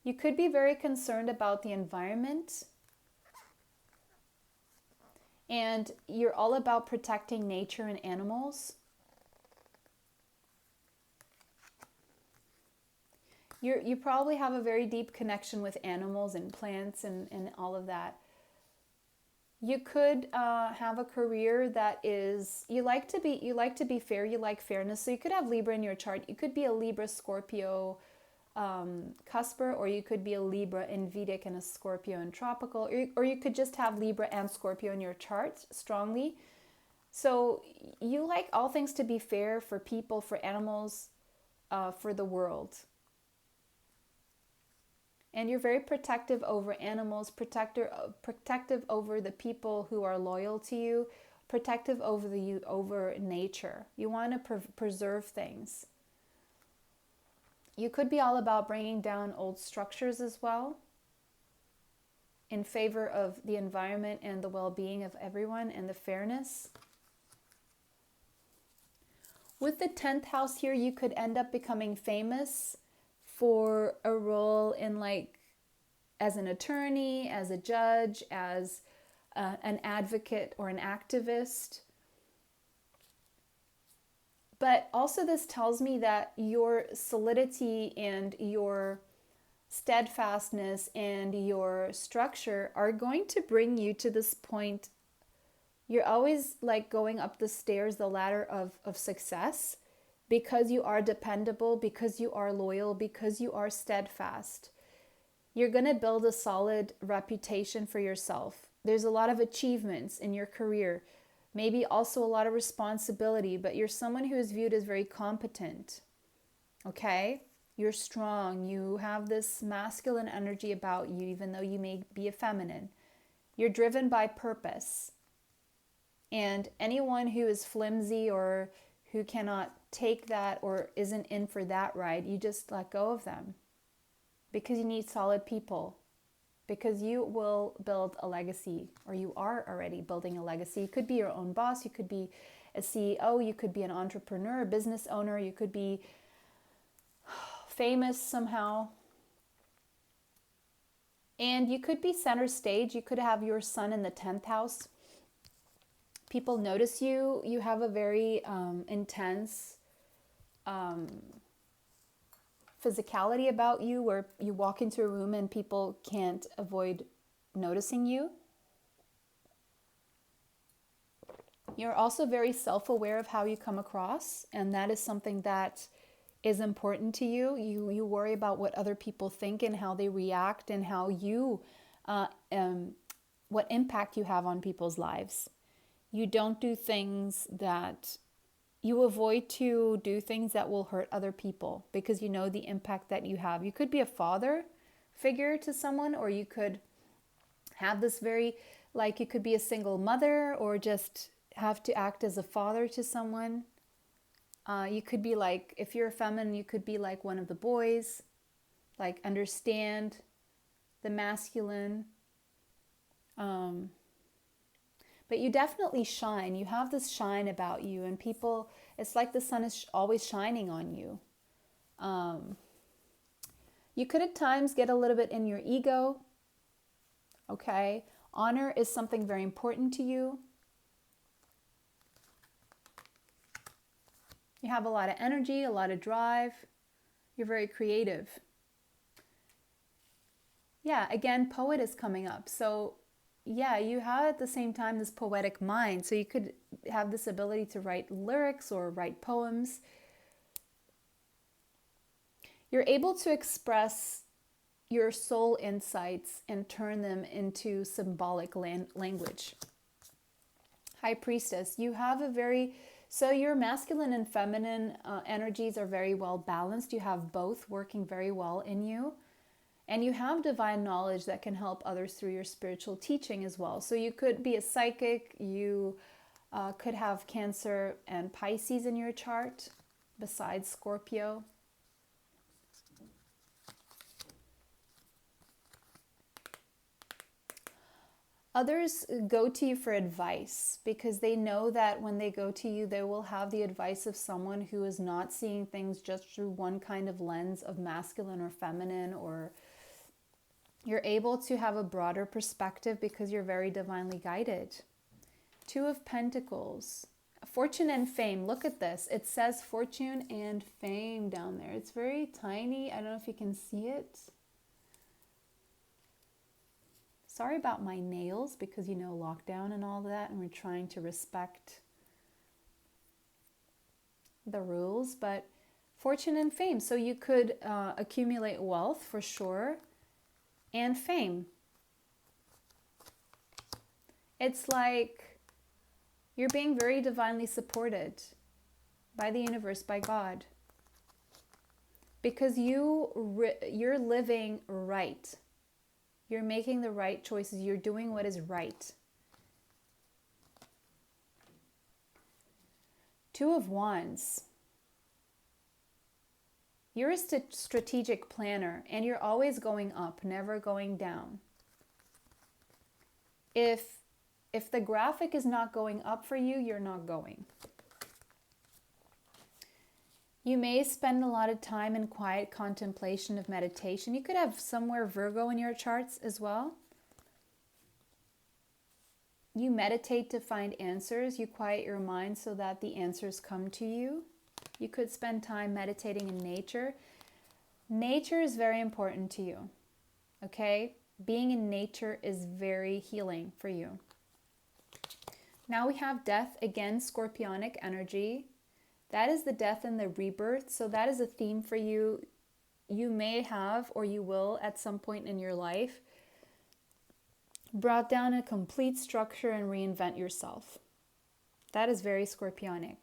You could be very concerned about the environment. And you're all about protecting nature and animals. You probably have a very deep connection with animals and plants and all of that. You could have a career that is, you like to be fair, you like fairness. So you could have Libra in your chart. You could be a Libra Scorpio cusper, or you could be a Libra in Vedic and a Scorpio in tropical, or you could just have Libra and Scorpio in your chart strongly. So you like all things to be fair for people, for animals, for the world. And you're very protective over animals, protective over the people who are loyal to you, protective over nature. You want to preserve things. You could be all about bringing down old structures as well, in favor of the environment and the well-being of everyone and the fairness. With the 10th house here, you could end up becoming famous for a role in, like, as an attorney, as a judge, as an advocate or an activist. But also this tells me that your solidity and your steadfastness and your structure are going to bring you to this point. You're always like going up the stairs, the ladder of success, because you are dependable, because you are loyal, because you are steadfast. You're going to build a solid reputation for yourself. There's a lot of achievements in your career, maybe also a lot of responsibility, but you're someone who is viewed as very competent. Okay? You're strong. You have this masculine energy about you, even though you may be a feminine. You're driven by purpose. And anyone who is flimsy or who cannot take that or isn't in for that ride, you just let go of them. Because you need solid people. Because you will build a legacy, or you are already building a legacy. You could be your own boss. You could be a CEO. You could be an entrepreneur, a business owner. You could be famous somehow. And you could be center stage. You could have your sun in the 10th house. People notice you. You have a very intense physicality about you, where you walk into a room and people can't avoid noticing you. You're also very self-aware of how you come across, and that is something that is important to you. You worry about what other people think and how they react, and how you, what impact you have on people's lives. You don't do things that, you avoid to do things that will hurt other people, because you know the impact that you have. You could be a father figure to someone, or you could have this very, like, you could be a single mother, or just have to act as a father to someone. You could be like, if you're a feminine, you could be like one of the boys, like understand the masculine. But you definitely shine. You have this shine about you, and people, it's like the sun is always shining on you. You could at times get a little bit in your ego. Okay. Honor is something very important to you. You have a lot of energy, a lot of drive. You're very creative. Yeah, again, poet is coming up. So yeah, you have at the same time this poetic mind. So you could have this ability to write lyrics or write poems. You're able to express your soul insights and turn them into symbolic language. High Priestess, you have a very, so your masculine and feminine energies are very well balanced. You have both working very well in you. And you have divine knowledge that can help others through your spiritual teaching as well. So you could be a psychic. You could have Cancer and Pisces in your chart, besides Scorpio. Others go to you for advice, because they know that when they go to you, they will have the advice of someone who is not seeing things just through one kind of lens of masculine or feminine, or you're able to have a broader perspective because you're very divinely guided. 2 of Pentacles, Fortune and fame. Look at this. It says fortune and fame down there. It's very tiny. I don't know if you can see it. Sorry about my nails because, you know, lockdown and all that, and we're trying to respect the rules, but fortune and fame. So you could accumulate wealth for sure, and fame. It's like you're being very divinely supported by the universe, by God, because you're living right. You're making the right choices. You're doing what is right. Two of Wands. You're a strategic planner, and you're always going up, never going down. If the graphic is not going up for you, you're not going. You may spend a lot of time in quiet contemplation of meditation. You could have somewhere Virgo in your charts as well. You meditate to find answers. You quiet your mind so that the answers come to you. You could spend time meditating in nature. Nature is very important to you, okay? Being in nature is very healing for you. Now we have death, again, scorpionic energy. That is the death and the rebirth. So that is a theme for you. You may have, or you will at some point in your life, brought down a complete structure and reinvent yourself. That is very scorpionic.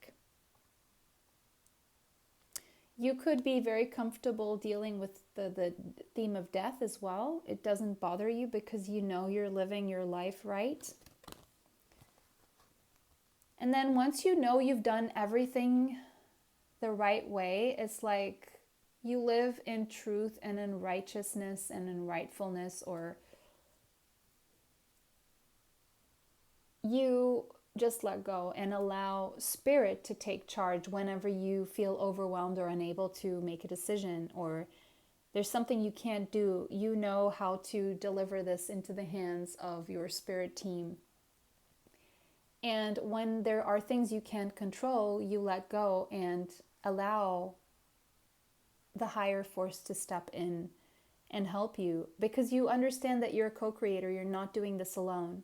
You could be very comfortable dealing with the theme of death as well. It doesn't bother you because you know you're living your life right. And then once you know you've done everything the right way, it's like you live in truth and in righteousness and in rightfulness, or you just let go and allow spirit to take charge whenever you feel overwhelmed or unable to make a decision, or there's something you can't do. You know how to deliver this into the hands of your spirit team. And when there are things you can't control, you let go and allow the higher force to step in and help you, because you understand that you're a co-creator. You're not doing this alone.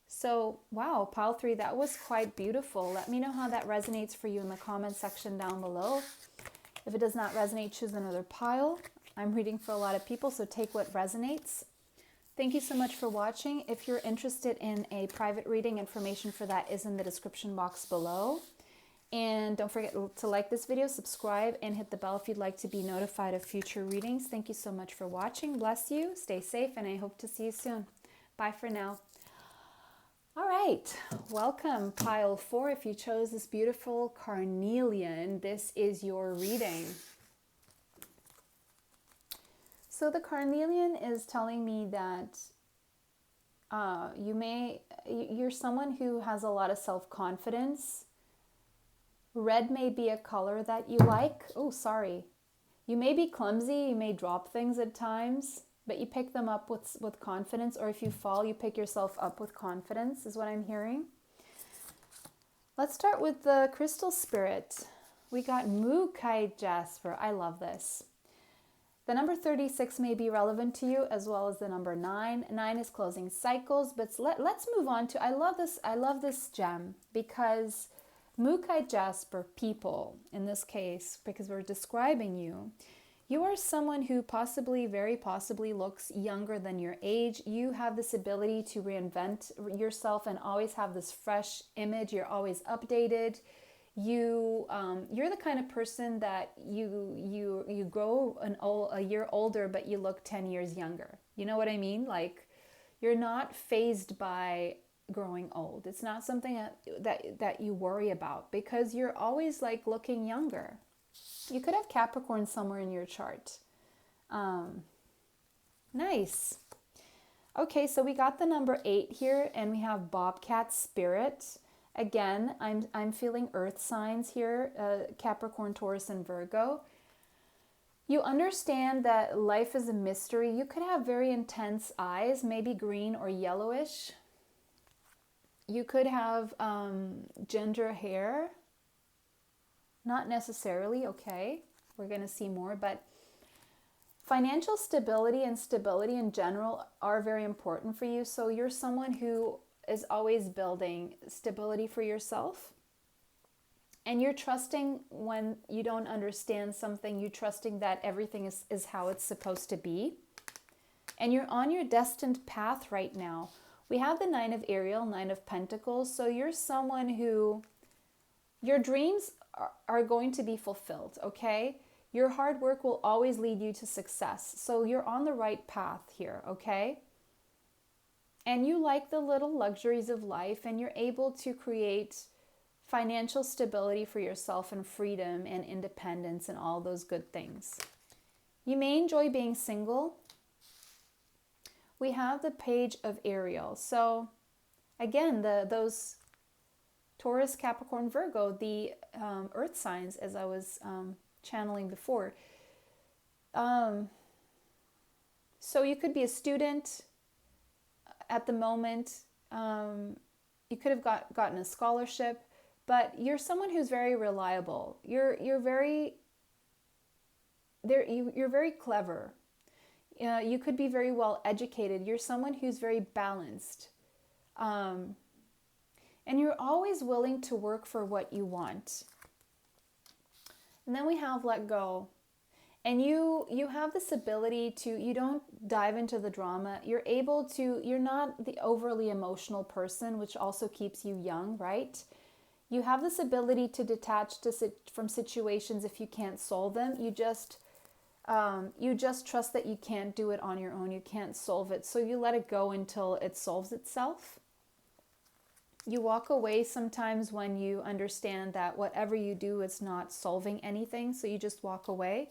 So, wow, pile 3, that was quite beautiful. Let me know how that resonates for you in the comment section down below. If it does not resonate, choose another pile. I'm reading for a lot of people, so take what resonates. Thank you so much for watching. If you're interested in a private reading, information for that is in the description box below. And don't forget to like this video, subscribe, and hit the bell if you'd like to be notified of future readings. Thank you so much for watching. Bless you, stay safe, and I hope to see you soon. Bye for now. All right, welcome pile 4. If you chose this beautiful carnelian, this is your reading. So the carnelian is telling me that you're someone who has a lot of self-confidence. Red may be a color that you like. Oh, sorry. You may be clumsy. You may drop things at times, but you pick them up with confidence. Or if you fall, you pick yourself up with confidence, is what I'm hearing. Let's start with the crystal spirit. We got Mookai Jasper. I love this. The number 36 may be relevant to you, as well as the number 9. 9 is closing cycles, but let's move on to, I love this gem, because Mookai Jasper people, in this case, because we're describing you, you are someone who very possibly looks younger than your age. You have this ability to reinvent yourself and always have this fresh image. You're always updated. You're the kind of person that you grow a year older, but you look 10 years younger. You know what I mean? Like, you're not fazed by growing old. It's not something that you worry about, because you're always like looking younger. You could have Capricorn somewhere in your chart. Nice. Okay, so we got the number 8 here, and we have Bobcat Spirit. Again, I'm feeling earth signs here, Capricorn, Taurus, and Virgo. You understand that life is a mystery. You could have very intense eyes, maybe green or yellowish. You could have ginger hair. Not necessarily, okay. We're going to see more, but financial stability and stability in general are very important for you. So you're someone who is always building stability for yourself. And you're trusting when you don't understand something, you're trusting that everything is how it's supposed to be. And you're on your destined path right now. We have the Nine of Ariel, Nine of Pentacles. So you're someone who, your dreams are going to be fulfilled, okay? Your hard work will always lead you to success. So you're on the right path here, okay? And you like the little luxuries of life, and you're able to create financial stability for yourself and freedom and independence and all those good things. You may enjoy being single. We have the Page of Ariel. So again, those Taurus, Capricorn, Virgo, the earth signs, as I was channeling before. So you could be a student at the moment. You could have gotten a scholarship, but you're someone who's very reliable. You're very clever. You could be very well educated. You're someone who's very balanced. And you're always willing to work for what you want. And then we have let go. And you have this ability to, you don't dive into the drama. You're able to, you're not the overly emotional person, which also keeps you young, right? You have this ability to detach from situations if you can't solve them. You just trust that you can't do it on your own. You can't solve it. So you let it go until it solves itself. You walk away sometimes when you understand that whatever you do, it's not solving anything. So you just walk away.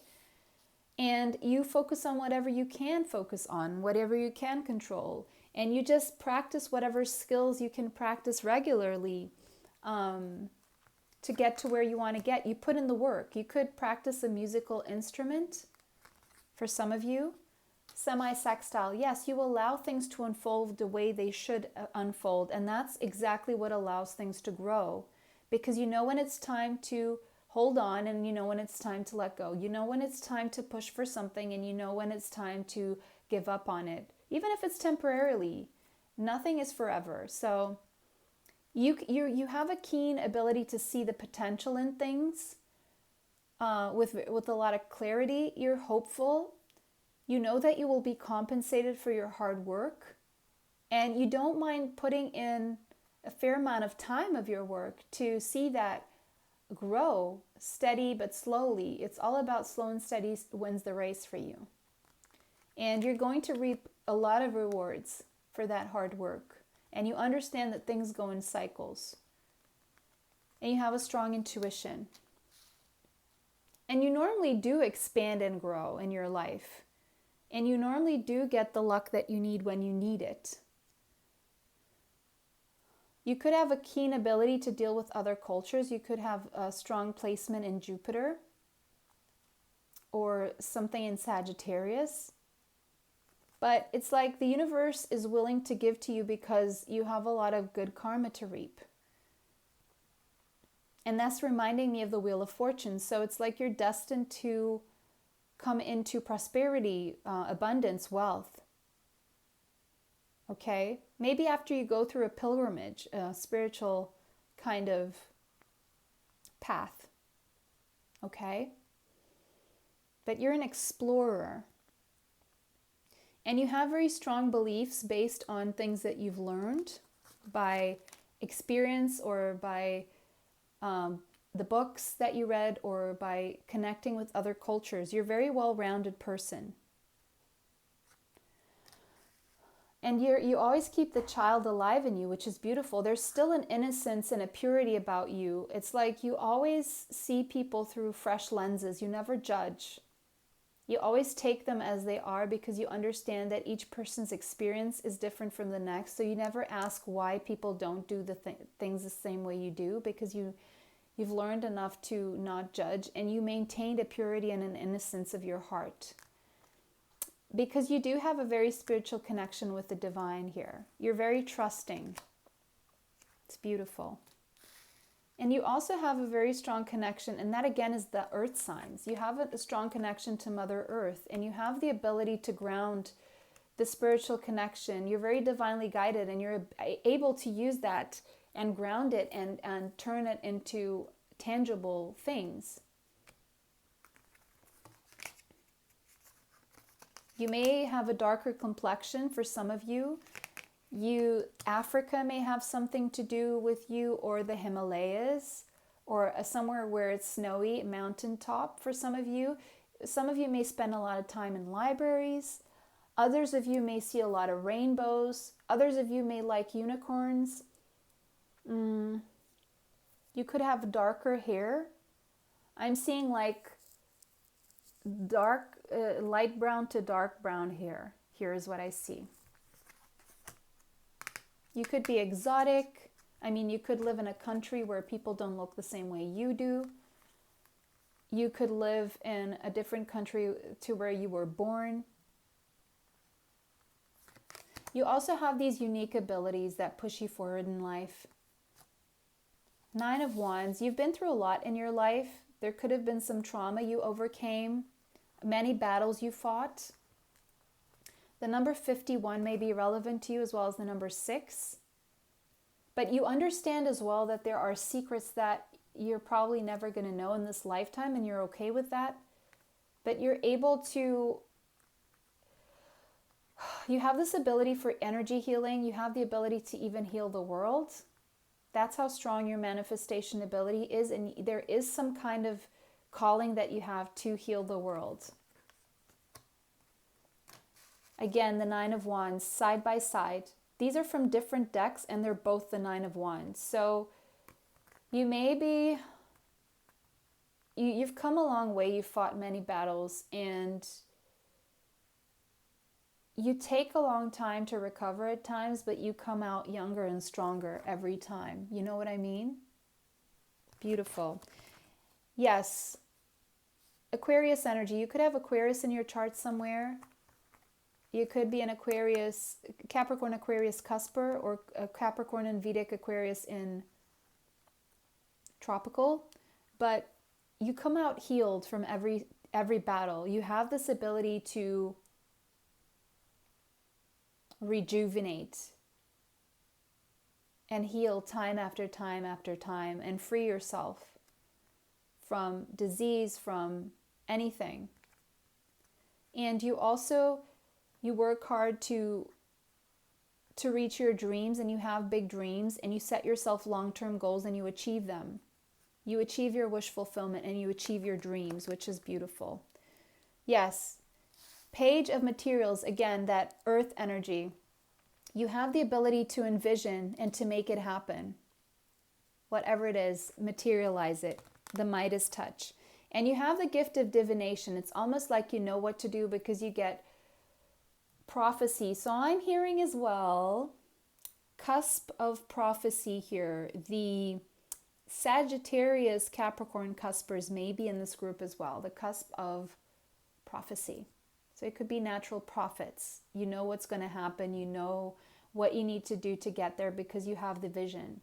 And you focus on whatever you can focus on, whatever you can control. And you just practice whatever skills you can practice regularly to get to where you want to get. You put in the work. You could practice a musical instrument for some of you. Semi-sextile, yes, you allow things to unfold the way they should unfold. And that's exactly what allows things to grow. Because you know when it's time to hold on, and you know when it's time to let go. You know when it's time to push for something, and you know when it's time to give up on it. Even if it's temporarily, nothing is forever. So you have a keen ability to see the potential in things with a lot of clarity. You're hopeful. You know that you will be compensated for your hard work, and you don't mind putting in a fair amount of time of your work to see that grow steady but slowly. It's all about slow and steady wins the race for you. And you're going to reap a lot of rewards for that hard work. And you understand that things go in cycles. And you have a strong intuition. And you normally do expand and grow in your life. And you normally do get the luck that you need when you need it. You could have a keen ability to deal with other cultures. You could have a strong placement in Jupiter or something in Sagittarius. But it's like the universe is willing to give to you because you have a lot of good karma to reap. And that's reminding me of the Wheel of Fortune. So it's like you're destined to come into prosperity, abundance, wealth. Okay? Maybe after you go through a pilgrimage, a spiritual kind of path. Okay? But you're an explorer. And you have very strong beliefs based on things that you've learned by experience or by the books that you read or by connecting with other cultures. You're a very well-rounded person. And you always keep the child alive in you, which is beautiful. There's still an innocence and a purity about you. It's like you always see people through fresh lenses. You never judge. You always take them as they are because you understand that each person's experience is different from the next. So you never ask why people don't do the things the same way you do, because you've learned enough to not judge, and you maintained a purity and an innocence of your heart. Because you do have a very spiritual connection with the divine here. You're very trusting. It's beautiful. And you also have a very strong connection, and that again is the earth signs. You have a strong connection to Mother Earth, and you have the ability to ground the spiritual connection. You're very divinely guided, and you're able to use that and ground it and turn it into tangible things. You may have a darker complexion for some of you. Africa may have something to do with you, or the Himalayas, or somewhere where it's snowy, mountaintop for some of you. Some of you may spend a lot of time in libraries. Others of you may see a lot of rainbows. Others of you may like unicorns. You could have darker hair. I'm seeing like light brown to dark brown hair. Here is what I see. You could be exotic. I mean, you could live in a country where people don't look the same way you do. You could live in a different country to where you were born. You also have these unique abilities that push you forward in life. 9 of Wands, you've been through a lot in your life. There could have been some trauma you overcame, many battles you fought. The number 51 may be relevant to you, as well as the number 6. But you understand as well that there are secrets that you're probably never going to know in this lifetime, and you're okay with that. But you're able to, you have this ability for energy healing. You have the ability to even heal the world. That's how strong your manifestation ability is. And there is some kind of calling that you have to heal the world. Again, the 9 of Wands, side by side. These are from different decks, and they're both the 9 of Wands. So you may be, you've come a long way. You've fought many battles, and you take a long time to recover at times, but you come out younger and stronger every time. You know what I mean? Beautiful. Yes. Aquarius energy. You could have Aquarius in your chart somewhere. You could be an Aquarius, Capricorn Aquarius cusper, or a Capricorn and Vedic Aquarius in tropical. But you come out healed from every battle. You have this ability to rejuvenate and heal time after time after time, and free yourself from disease, from anything. And you also, you work hard to reach your dreams, and you have big dreams, and you set yourself long-term goals, and you achieve them. You achieve your wish fulfillment, and you achieve your dreams, which is beautiful. Yes. Page of Materials, again, that earth energy. You have the ability to envision and to make it happen. Whatever it is, materialize it. The Midas touch. And you have the gift of divination. It's almost like you know what to do because you get prophecy. So I'm hearing as well, cusp of prophecy here. The Sagittarius Capricorn cuspers may be in this group as well. The cusp of prophecy. So it could be natural prophets. You know what's going to happen. You know what you need to do to get there because you have the vision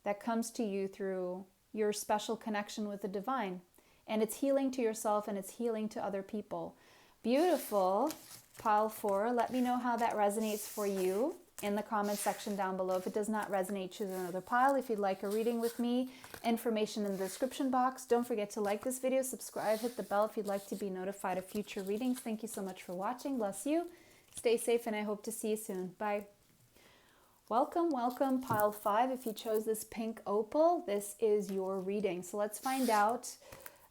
that comes to you through your special connection with the divine. And it's healing to yourself, and it's healing to other people. Beautiful. Pile 4. Let me know how that resonates for you in the comment section down below. If it does not resonate, choose another pile. If you'd like a reading with me, information in the description box. Don't forget to like this video, subscribe, hit the bell if you'd like to be notified of future readings. Thank you so much for watching. Bless you. Stay safe, and I hope to see you soon. Bye. Welcome, welcome, pile 5. If you chose this pink opal, this is your reading. So let's find out.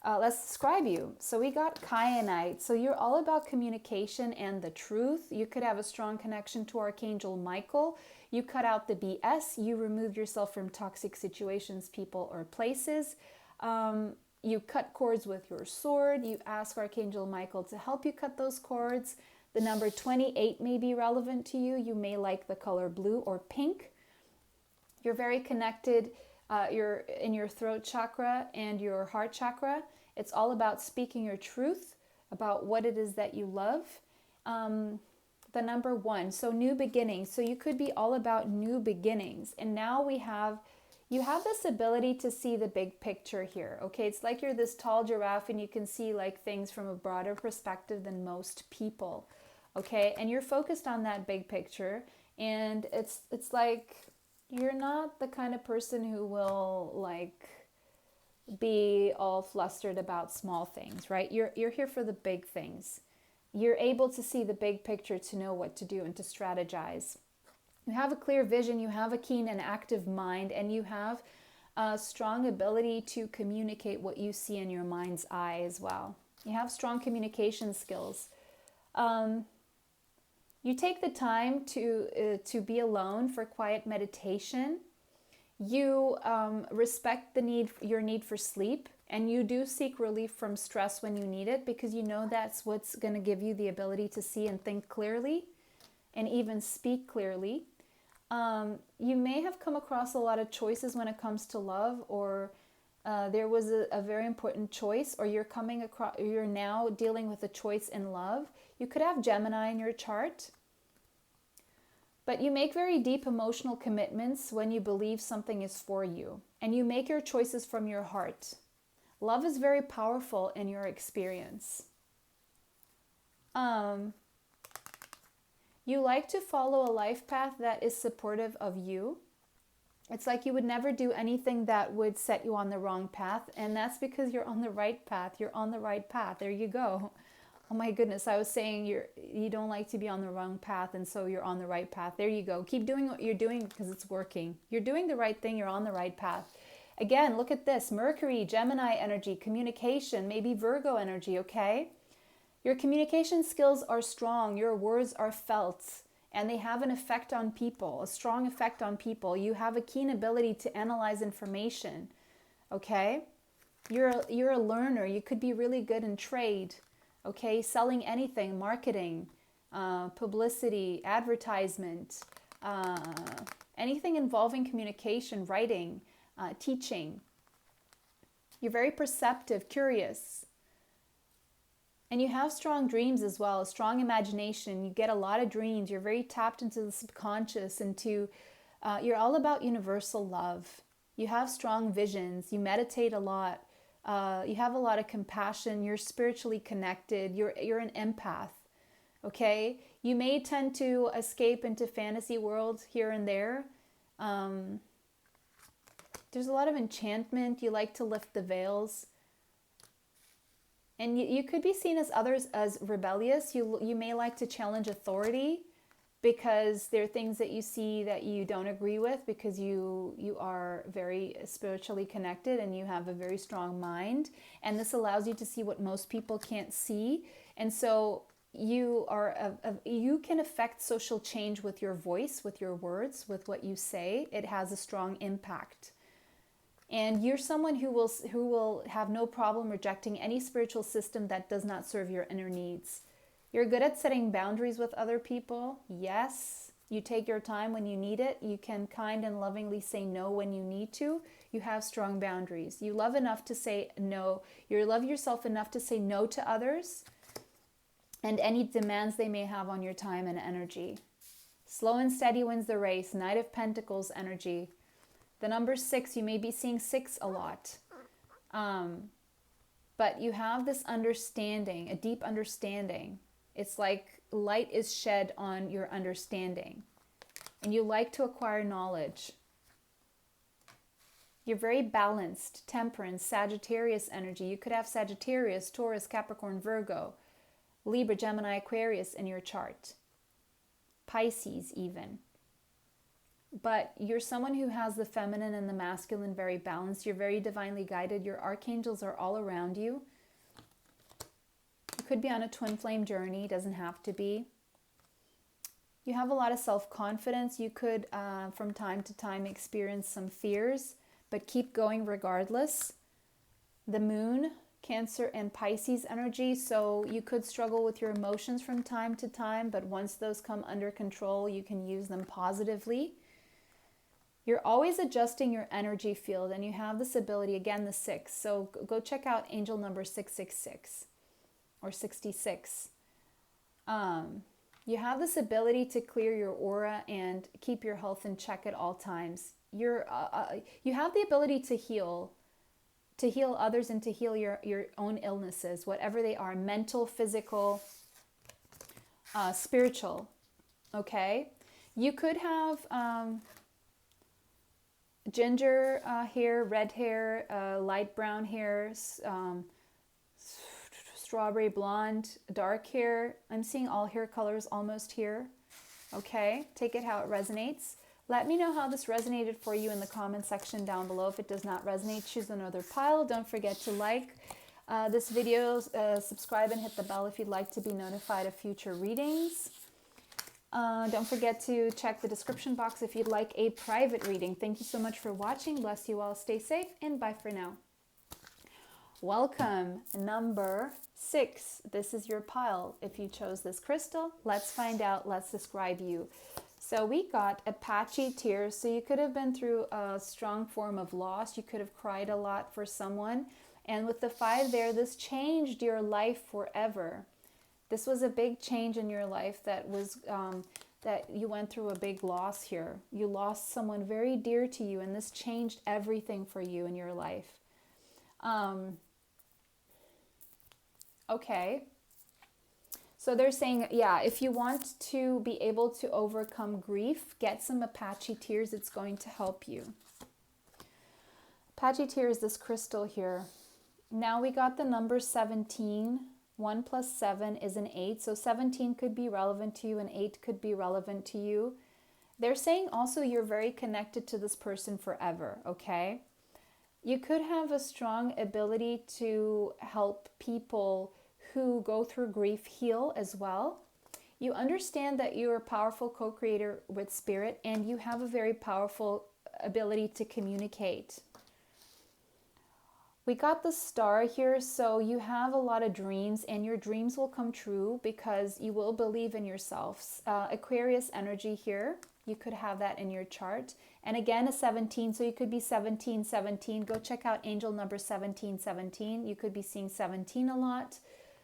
Let's describe you. So we got kyanite. So you're all about communication and the truth. You could have a strong connection to Archangel Michael. You cut out the BS. You remove yourself from toxic situations, people, or places. You cut cords with your sword. You ask Archangel Michael to help you cut those cords. The number 28 may be relevant to you. You may like the color blue or pink. You're very connected. You're in your throat chakra and your heart chakra. It's all about speaking your truth about what it is that you love. the number 1. So new beginnings. So you could be all about new beginnings. And now you have this ability to see the big picture here. Okay, it's like you're this tall giraffe and you can see like things from a broader perspective than most people. Okay, and you're focused on that big picture, and it's like you're not the kind of person who will like be all flustered about small things, right? You're here for the big things. You're able to see the big picture, to know what to do and to strategize. You have a clear vision, you have a keen and active mind, and you have a strong ability to communicate what you see in your mind's eye as well. You have strong communication skills. You take the time to be alone for quiet meditation. You respect your need for sleep, and you do seek relief from stress when you need it, because you know that's what's going to give you the ability to see and think clearly and even speak clearly. You may have come across a lot of choices when it comes to love, or there was a very important choice, or you're now dealing with a choice in love. You could have Gemini in your chart. But you make very deep emotional commitments when you believe something is for you, and you make your choices from your heart. Love is very powerful in your experience. You like to follow a life path that is supportive of you. It's like you would never do anything that would set you on the wrong path, and that's because you're on the right path. You're on the right path. There you go. Oh my goodness, I was saying you don't like to be on the wrong path, and so you're on the right path. There you go. Keep doing what you're doing because it's working. You're doing the right thing. You're on the right path. Again, look at this. Mercury, Gemini energy, communication, maybe Virgo energy, okay? Your communication skills are strong. Your words are felt, and they have an effect on people, a strong effect on people. You have a keen ability to analyze information, okay? You're a learner. You could be really good in trade. Okay, selling anything, marketing, publicity, advertisement, anything involving communication, writing, teaching. You're very perceptive, curious. And you have strong dreams as well, a strong imagination. You get a lot of dreams. You're very tapped into the subconscious, you're all about universal love. You have strong visions. You meditate a lot. You have a lot of compassion. You're spiritually connected. You're an empath, okay? You may tend to escape into fantasy worlds here and there. There's a lot of enchantment. You like to lift the veils. And you could be seen as others as rebellious. You may like to challenge authority, because there are things that you see that you don't agree with, because you are very spiritually connected and you have a very strong mind, and this allows you to see what most people can't see. And so you can affect social change with your voice, with your words, with what you say. It has a strong impact. And you're someone who will have no problem rejecting any spiritual system that does not serve your inner needs. You're good at setting boundaries with other people. Yes, you take your time when you need it. You can kind and lovingly say no when you need to. You have strong boundaries. You love enough to say no. You love yourself enough to say no to others and any demands they may have on your time and energy. Slow and steady wins the race. Knight of Pentacles energy. The number 6, you may be seeing 6 a lot. But you have this understanding, a deep understanding. It's like light is shed on your understanding. And you like to acquire knowledge. You're very balanced, temperance, Sagittarius energy. You could have Sagittarius, Taurus, Capricorn, Virgo, Libra, Gemini, Aquarius in your chart. Pisces even. But you're someone who has the feminine and the masculine very balanced. You're very divinely guided. Your archangels are all around you. You could be on a twin flame journey. Doesn't have to be. You have a lot of self-confidence. You could, from time to time, experience some fears, but keep going regardless. The moon, Cancer and Pisces energy. So you could struggle with your emotions from time to time, but once those come under control, you can use them positively. You're always adjusting your energy field, and you have this ability, again, the 6. So go check out angel number 666 or 66. You have this ability to clear your aura and keep your health in check at all times. You have the ability to heal others and to heal your own illnesses, whatever they are, mental, physical, spiritual. Okay? You could have ginger hair, red hair, light brown hair, strawberry blonde, dark hair. I'm seeing all hair colors almost here. Okay, take it how it resonates. Let me know how this resonated for you in the comment section down below. If it does not resonate, choose another pile. Don't forget to like this video, subscribe and hit the bell if you'd like to be notified of future readings. Don't forget to check the description box if you'd like a private reading. Thank you so much for watching. Bless you all. Stay safe and bye for now. Welcome, number 6. This is your pile. If you chose this crystal, let's find out. Let's describe you. So we got Apache tears. So you could have been through a strong form of loss. You could have cried a lot for someone. And with the 5 there, this changed your life forever. This was a big change in your life that was that you went through a big loss here. You lost someone very dear to you, and this changed everything for you in your life. Okay. So they're saying, yeah, if you want to be able to overcome grief, get some Apache tears. It's going to help you. Apache tears, this crystal here. Now we got the number 17. 1 plus 7 is an 8. So 17 could be relevant to you and 8 could be relevant to you. They're saying also you're very connected to this person forever, okay? You could have a strong ability to help people who go through grief heal as well. You understand that you're a powerful co-creator with spirit and you have a very powerful ability to communicate. We got the star here, so you have a lot of dreams and your dreams will come true because you will believe in yourselves. Aquarius energy here, you could have that in your chart. And again, a 17, so you could be 1717. Go check out angel number 1717. You could be seeing 17 a lot.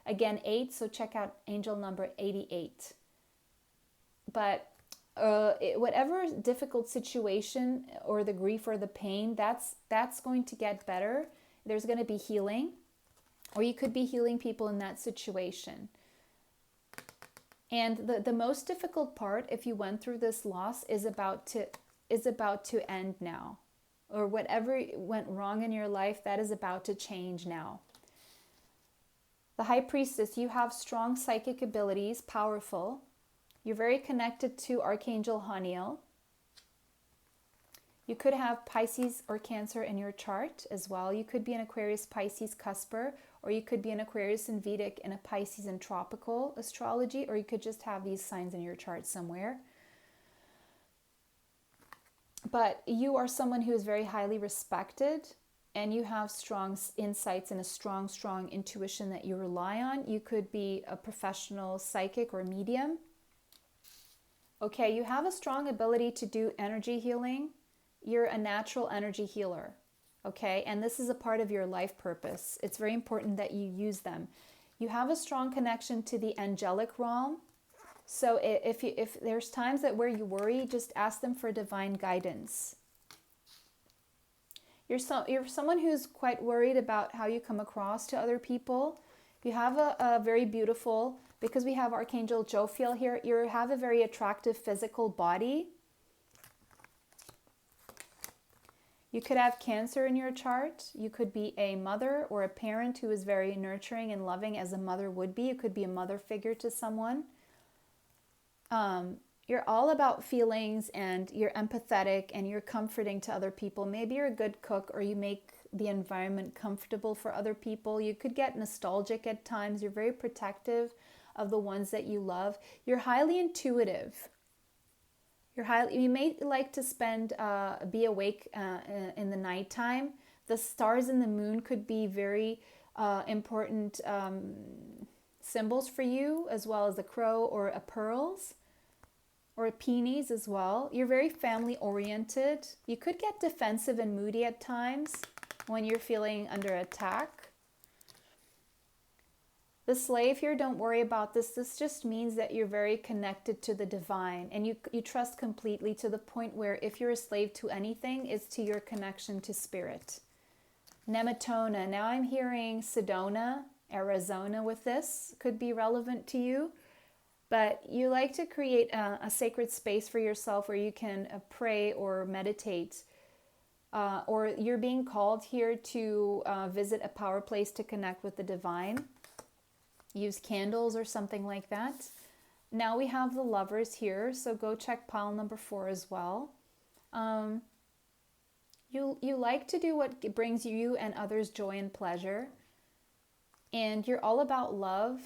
Again, 8, so check out angel number 88. But whatever difficult situation or the grief or the pain, that's going to get better. There's going to be healing, or you could be healing people in that situation. And the most difficult part, if you went through this loss, is about to end now. Or whatever went wrong in your life, that is about to change now. The High Priestess, you have strong psychic abilities, powerful. You're very connected to Archangel Haniel. You could have Pisces or Cancer in your chart as well. You could be an Aquarius, Pisces, Cusper, or you could be an Aquarius in Vedic and a Pisces in Tropical astrology, or you could just have these signs in your chart somewhere. But you are someone who is very highly respected and you have strong insights and a strong intuition that you rely on. You could be a professional psychic or medium. Okay, you have a strong ability to do energy healing. You're a natural energy healer, okay? And this is a part of your life purpose. It's very important that you use them. You have a strong connection to the angelic realm. So if there's times where you worry, just ask them for divine guidance. You're someone who's quite worried about how you come across to other people. You have a very beautiful, because we have Archangel Jophiel here, you have a very attractive physical body. You could have Cancer in your chart. You could be a mother or a parent who is very nurturing and loving as a mother would be. You could be a mother figure to someone. You're all about feelings and you're empathetic and you're comforting to other people. Maybe you're a good cook or you make the environment comfortable for other people. You could get nostalgic at times. You're very protective of the ones that you love. You're highly intuitive. You may like to be awake in the nighttime. The stars and the moon could be very important symbols for you, as well as the crow or a pearls or peonies as well. You're very family oriented. You could get defensive and moody at times when you're feeling under attack. The slave here, don't worry about this. This just means that you're very connected to the divine, and you trust completely to the point where if you're a slave to anything, it's to your connection to spirit. Nematona. Now I'm hearing Sedona, Arizona with this. Could be relevant to you. But you like to create a sacred space for yourself where you can pray or meditate. Or you're being called here to visit a power place to connect with the divine. Use candles or something like that. Now we have the Lovers here, so go check pile number 4 as well. You like to do what brings you and others joy and pleasure. And you're all about love.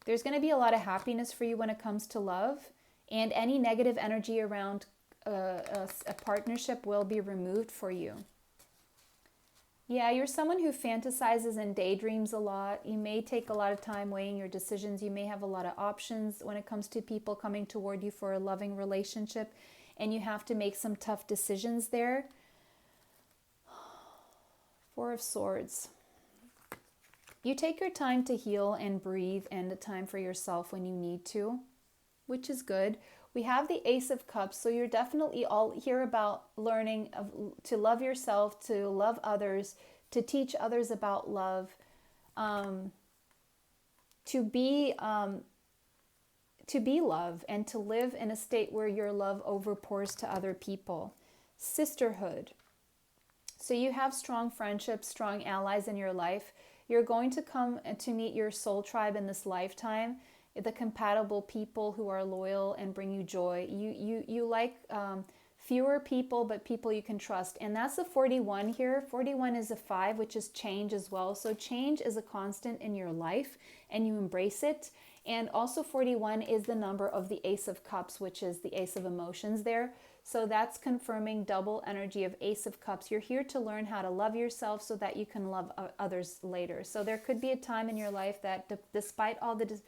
There's going to be a lot of happiness for you when it comes to love. And any negative energy around a partnership will be removed for you. Yeah, you're someone who fantasizes and daydreams a lot. You may take a lot of time weighing your decisions. You may have a lot of options when it comes to people coming toward you for a loving relationship. And you have to make some tough decisions there. 4 of Swords. You take your time to heal and breathe and the time for yourself when you need to, which is good. We have the Ace of Cups, so you're definitely all here about learning to love yourself, to love others, to teach others about love, to be love, and to live in a state where your love overpours to other people. Sisterhood. So you have strong friendships, strong allies in your life. You're going to come to meet your soul tribe in this lifetime. The compatible people who are loyal and bring you joy. You like fewer people, but people you can trust. And that's the 41 here. 41 is a 5, which is change as well. So change is a constant in your life and you embrace it. And also 41 is the number of the Ace of Cups, which is the Ace of Emotions there. So that's confirming double energy of Ace of Cups. You're here to learn how to love yourself so that you can love others later. So there could be a time in your life that despite all the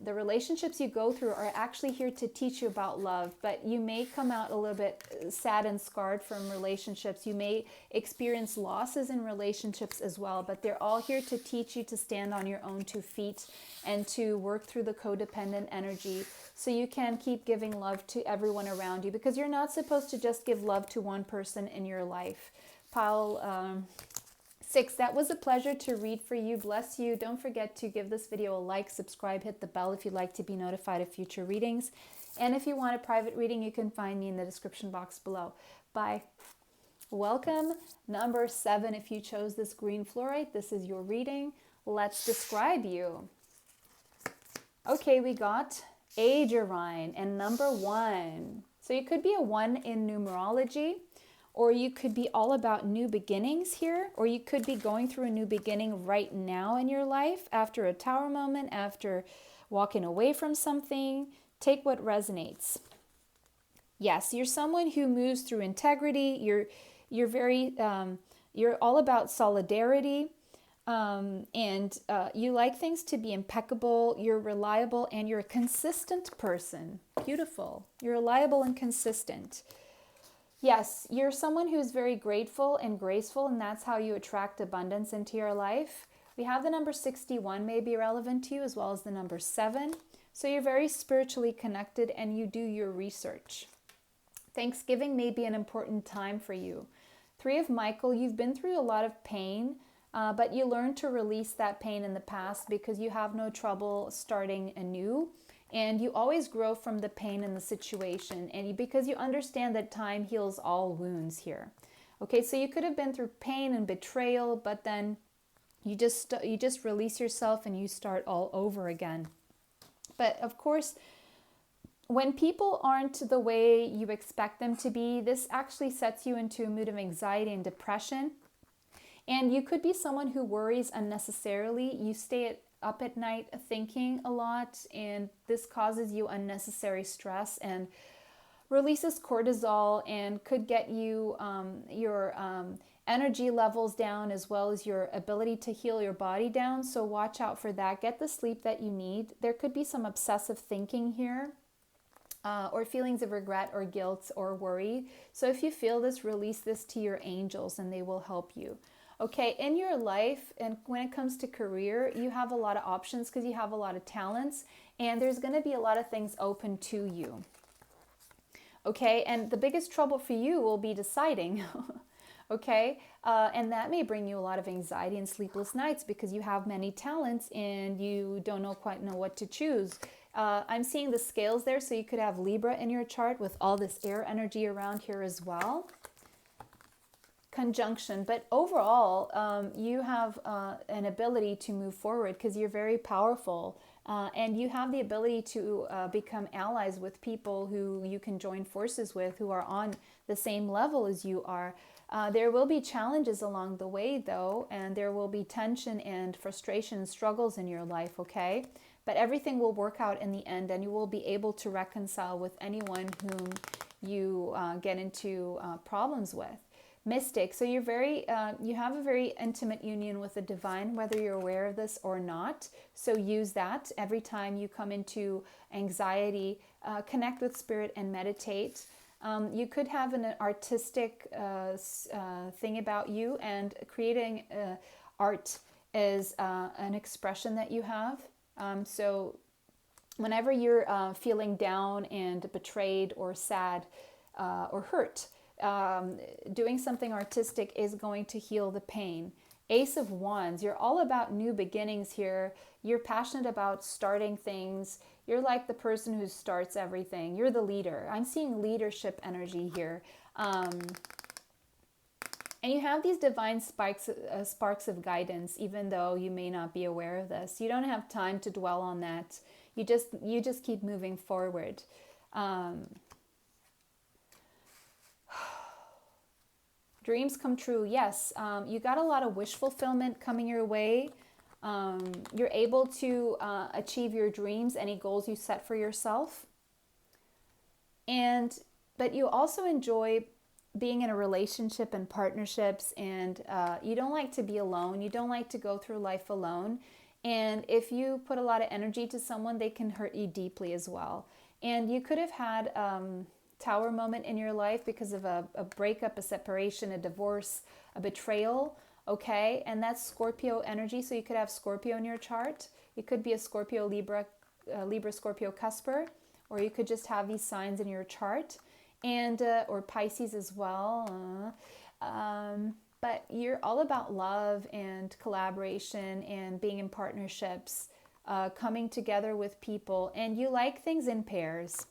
relationships you go through are actually here to teach you about love, but you may come out a little bit sad and scarred from relationships. You may experience losses in relationships as well, but they're all here to teach you to stand on your own 2 feet and to work through the codependent energy so you can keep giving love to everyone around you, because you're not supposed to just give love to one person in your life. Pile 6, that was a pleasure to read for you. Bless you. Don't forget to give this video a like, subscribe, hit the bell if you'd like to be notified of future readings. And if you want a private reading, you can find me in the description box below. Bye. Welcome. Number 7, if you chose this green fluorite, this is your reading. Let's describe you. Okay, we got Agerine and number 1. So you could be a 1 in numerology. Or you could be all about new beginnings here, or you could be going through a new beginning right now in your life after a tower moment, after walking away from something. Take what resonates. Yes, you're someone who moves through integrity. You're very you're all about solidarity, and you like things to be impeccable. You're reliable and you're a consistent person. Beautiful. You're reliable and consistent. Yes, you're someone who's very grateful and graceful, and that's how you attract abundance into your life. We have the number 61 may be relevant to you, as well as the number 7. So you're very spiritually connected and you do your research. Thanksgiving may be an important time for you. 3 of Michael, you've been through a lot of pain, but you learned to release that pain in the past because you have no trouble starting anew. And you always grow from the pain in the situation, and because you understand that time heals all wounds here. Okay, so you could have been through pain and betrayal, but then you just release yourself and you start all over again. But of course, when people aren't the way you expect them to be, this actually sets you into a mood of anxiety and depression. And you could be someone who worries unnecessarily. You stay up at night thinking a lot, and this causes you unnecessary stress and releases cortisol and could get you your energy levels down, as well as your ability to heal your body down. So watch out for that. Get the sleep that you need. There could be some obsessive thinking here. or feelings of regret or guilt or worry. So if you feel this, release this to your angels and they will help you. Okay, in your life, and when it comes to career, you have a lot of options because you have a lot of talents, and there's going to be a lot of things open to you. Okay, and the biggest trouble for you will be deciding. Okay, and that may bring you a lot of anxiety and sleepless nights because you have many talents and you don't quite know what to choose. I'm seeing the scales there, so you could have Libra in your chart with all this air energy around here as well. Conjunction, but overall, you have an ability to move forward because you're very powerful, and you have the ability to become allies with people who you can join forces with, who are on the same level as you are. There will be challenges along the way, though, and there will be tension and frustration and struggles in your life, okay? But everything will work out in the end, and you will be able to reconcile with anyone whom you get into problems with. Mystic, so you're you have a very intimate union with the divine, whether you're aware of this or not. So use that every time you come into anxiety. Connect with spirit and meditate. You could have an artistic thing about you, and creating art is an expression that you have. So whenever you're feeling down and betrayed or sad or hurt, doing something artistic is going to heal the pain. Ace of Wands, you're all about new beginnings here. You're passionate about starting things. You're like the person who starts everything. You're the leader. I'm seeing leadership energy here. And you have these divine sparks of guidance, even though you may not be aware of this. You don't have time to dwell on that. You just keep moving forward. Dreams come true. Yes, you got a lot of wish fulfillment coming your way. You're able to achieve your dreams, any goals you set for yourself. But you also enjoy being in a relationship and partnerships, and you don't like to be alone. You don't like to go through life alone. And if you put a lot of energy to someone, they can hurt you deeply as well. And you could have had tower moment in your life because of a breakup, a separation, a divorce, a betrayal, okay? And that's Scorpio energy, so you could have Scorpio in your chart. It could be a Scorpio, Libra, Scorpio, cusper, or you could just have these signs in your chart, and or Pisces as well. But you're all about love and collaboration and being in partnerships, coming together with people, and you like things in pairs.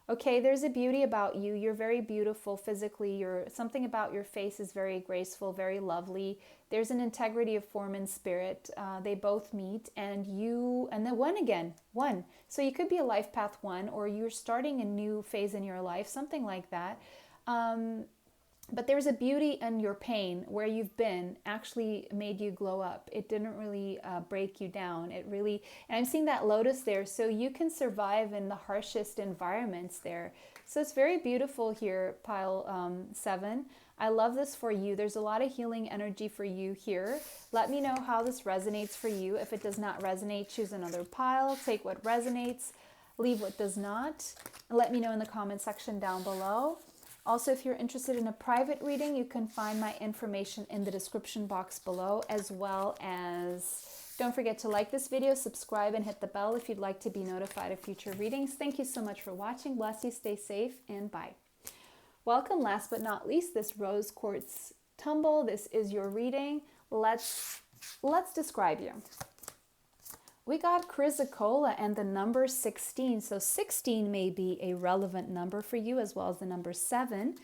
Okay, there's a beauty about you. You're very beautiful physically. Something about your face is very graceful, very lovely. There's an integrity of form and spirit. They both meet, and then one. So you could be a life path one, or you're starting a new phase in your life, something like that. But there's a beauty in your pain. Where you've been actually made you glow up. It didn't really break you down. And I'm seeing that lotus there, so you can survive in the harshest environments there. So it's very beautiful here, pile 7. I love this for you. There's a lot of healing energy for you here. Let me know how this resonates for you. If it does not resonate, choose another pile. Take what resonates, leave what does not. And let me know in the comment section down below. Also, if you're interested in a private reading, you can find my information in the description box below, as well as don't forget to like this video, subscribe, and hit the bell if you'd like to be notified of future readings. Thank you so much for watching. Bless you, stay safe, and bye. Welcome, last but not least, this rose quartz tumble. This is your reading. Let's describe you. We got chrysocolla and the number 16. So 16 may be a relevant number for you, as well as the number 7.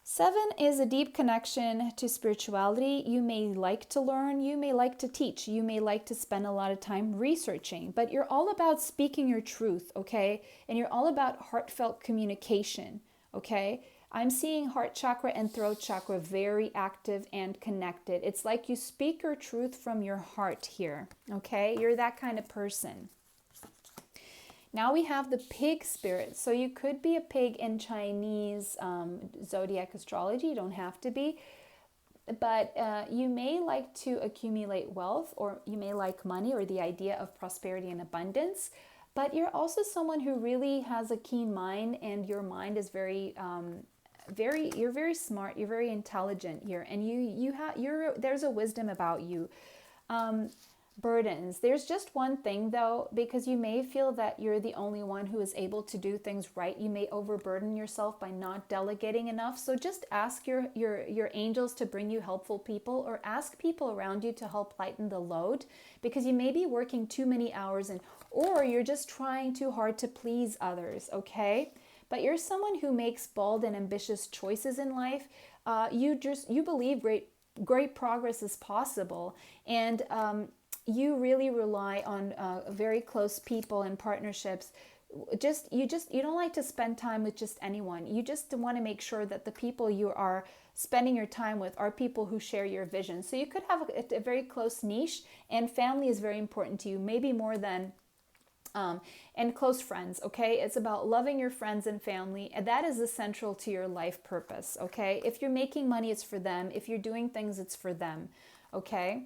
7 is a deep connection to spirituality. You may like to learn, you may like to teach, you may like to spend a lot of time researching, but you're all about speaking your truth, okay? And you're all about heartfelt communication, okay? I'm seeing heart chakra and throat chakra very active and connected. It's like you speak your truth from your heart here, okay? You're that kind of person. Now we have the pig spirit. So you could be a pig in Chinese zodiac astrology. You don't have to be. But you may like to accumulate wealth, or you may like money or the idea of prosperity and abundance. but you're also someone who really has a keen mind, and your mind is you're very smart, you're very intelligent here, and there's a wisdom about you. Burdens. There's just one thing though, because you may feel that you're the only one who is able to do things right. You may overburden yourself by not delegating enough. So just ask your angels to bring you helpful people, or ask people around you to help lighten the load, because you may be working too many hours, or you're just trying too hard to please others, okay? But you're someone who makes bold and ambitious choices in life. You believe great progress is possible, and you really rely on very close people and partnerships. You don't like to spend time with just anyone. You just want to make sure that the people you are spending your time with are people who share your vision. So you could have a very close niche, and family is very important to you, maybe more than and close friends, okay? It's about loving your friends and family, and that is essential to your life purpose, okay? If you're making money, it's for them. If you're doing things, it's for them, okay?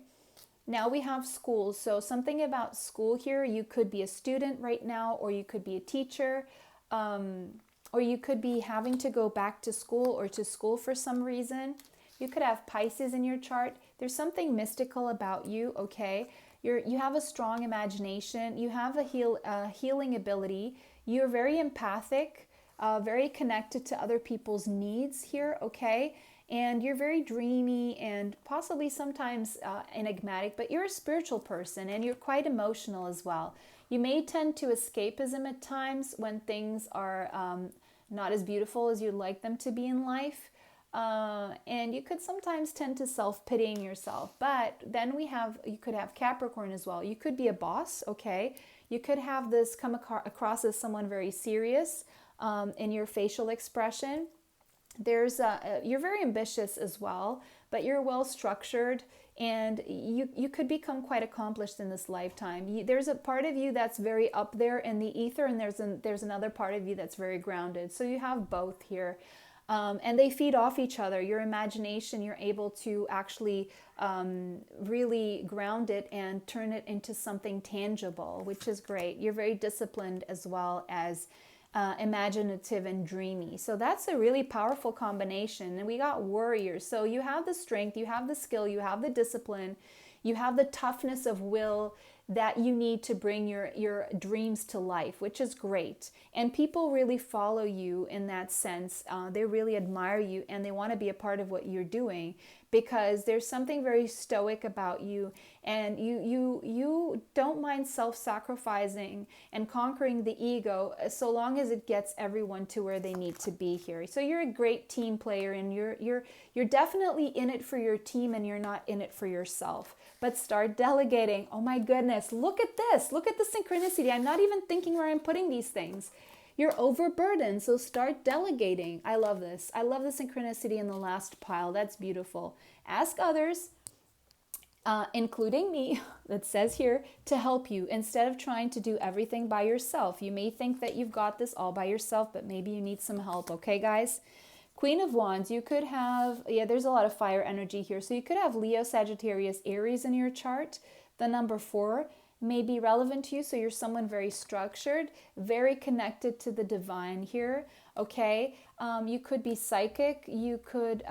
Now we have school. So something about school here, you could be a student right now, or you could be a teacher, or you could be having to go back to school or to school for some reason. You could have Pisces in your chart. There's something mystical about you, okay? You have a strong imagination. You have a healing ability. You're very empathic, very connected to other people's needs here, okay? And you're very dreamy and possibly sometimes enigmatic, but you're a spiritual person, and you're quite emotional as well. You may tend to escapism at times when things are not as beautiful as you'd like them to be in life. And you could sometimes tend to self-pitying yourself. But then you could have Capricorn as well. You could be a boss, okay? You could have this come across as someone very serious in your facial expression. You're very ambitious as well, but you're well structured, and you could become quite accomplished in this lifetime. There's a part of you that's very up there in the ether, and there's another part of you that's very grounded. So you have both here. And they feed off each other. Your imagination, you're able to actually really ground it and turn it into something tangible, which is great. You're very disciplined as well as imaginative and dreamy. So that's a really powerful combination. And we got warriors. So you have the strength, you have the skill, you have the discipline, you have the toughness of will that you need to bring your dreams to life, which is great. And people really follow you in that sense. They really admire you, and they want to be a part of what you're doing, because there's something very stoic about you, and you don't mind self-sacrificing and conquering the ego, so long as it gets everyone to where they need to be here. So you're a great team player, and you're definitely in it for your team, and you're not in it for yourself. But start delegating. Oh my goodness, look at this. Look at the synchronicity. I'm not even thinking where I'm putting these things. You're overburdened, so start delegating. I love this. I love the synchronicity in the last pile. That's beautiful. Ask others, including me, that says here, to help you instead of trying to do everything by yourself. You may think that you've got this all by yourself, but maybe you need some help. Okay, guys? Queen of Wands, you could have, there's a lot of fire energy here. So you could have Leo, Sagittarius, Aries in your chart. The number 4 may be relevant to you. So you're someone very structured, very connected to the divine here. Okay. You could be psychic. You could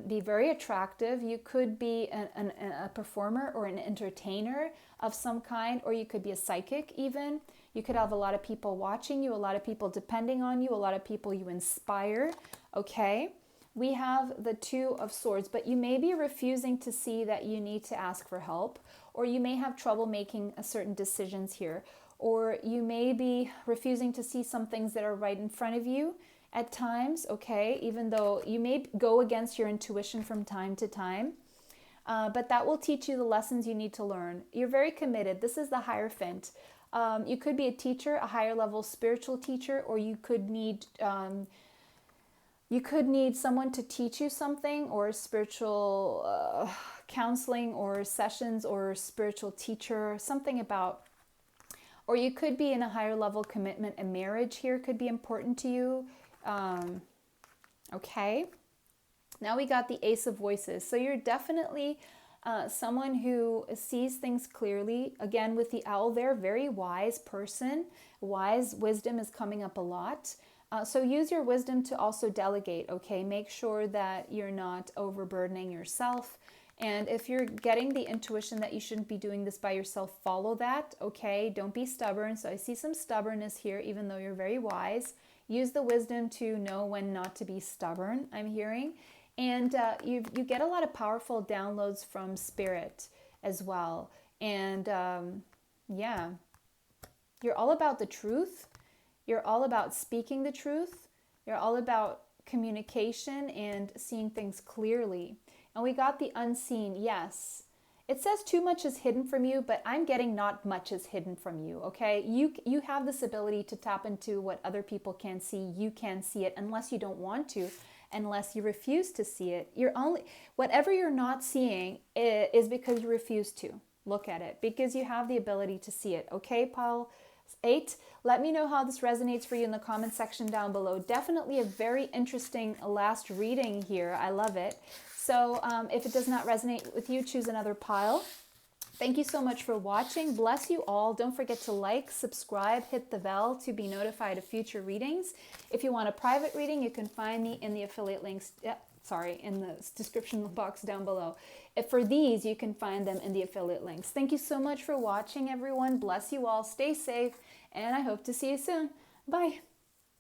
be very attractive. You could be a performer or an entertainer of some kind, or you could be a psychic even. You could have a lot of people watching you, a lot of people depending on you, a lot of people you inspire. Okay, we have the 2 of Swords, but you may be refusing to see that you need to ask for help, or you may have trouble making certain decisions here, or you may be refusing to see some things that are right in front of you at times, okay, even though you may go against your intuition from time to time, but that will teach you the lessons you need to learn. You're very committed. This is the Hierophant. You could be a teacher, a higher level spiritual teacher, or you could need someone to teach you something, or spiritual counseling or sessions, or spiritual teacher, something about, or you could be in a higher level commitment. A marriage here could be important to you. Okay. Now we got the Ace of Voices. So you're definitely someone who sees things clearly. Again, with the owl there, very wise person. Wise wisdom is coming up a lot. So use your wisdom to also delegate, okay? Make sure that you're not overburdening yourself. And if you're getting the intuition that you shouldn't be doing this by yourself, follow that, okay? Don't be stubborn. So I see some stubbornness here, even though you're very wise. Use the wisdom to know when not to be stubborn, I'm hearing. And you get a lot of powerful downloads from spirit as well. And yeah, you're all about the truth. You're all about speaking the truth. You're all about communication and seeing things clearly. And we got the unseen, yes. It says too much is hidden from you, but I'm getting not much is hidden from you, okay? You have this ability to tap into what other people can see. You can see it unless you don't want to, unless you refuse to see it. Whatever you're not seeing is because you refuse to look at it, because you have the ability to see it, okay, Pile 8? Let me know how this resonates for you in the comment section down below. Definitely a very interesting last reading here. I love it. So if it does not resonate with you, choose another pile. Thank you so much for watching. Bless you all. Don't forget to like, subscribe, hit the bell to be notified of future readings. If you want a private reading, you can find me in the affiliate links. In the description box down below. For these, you can find them in the affiliate links. Thank you so much for watching, everyone. Bless you all. Stay safe, and I hope to see you soon. Bye.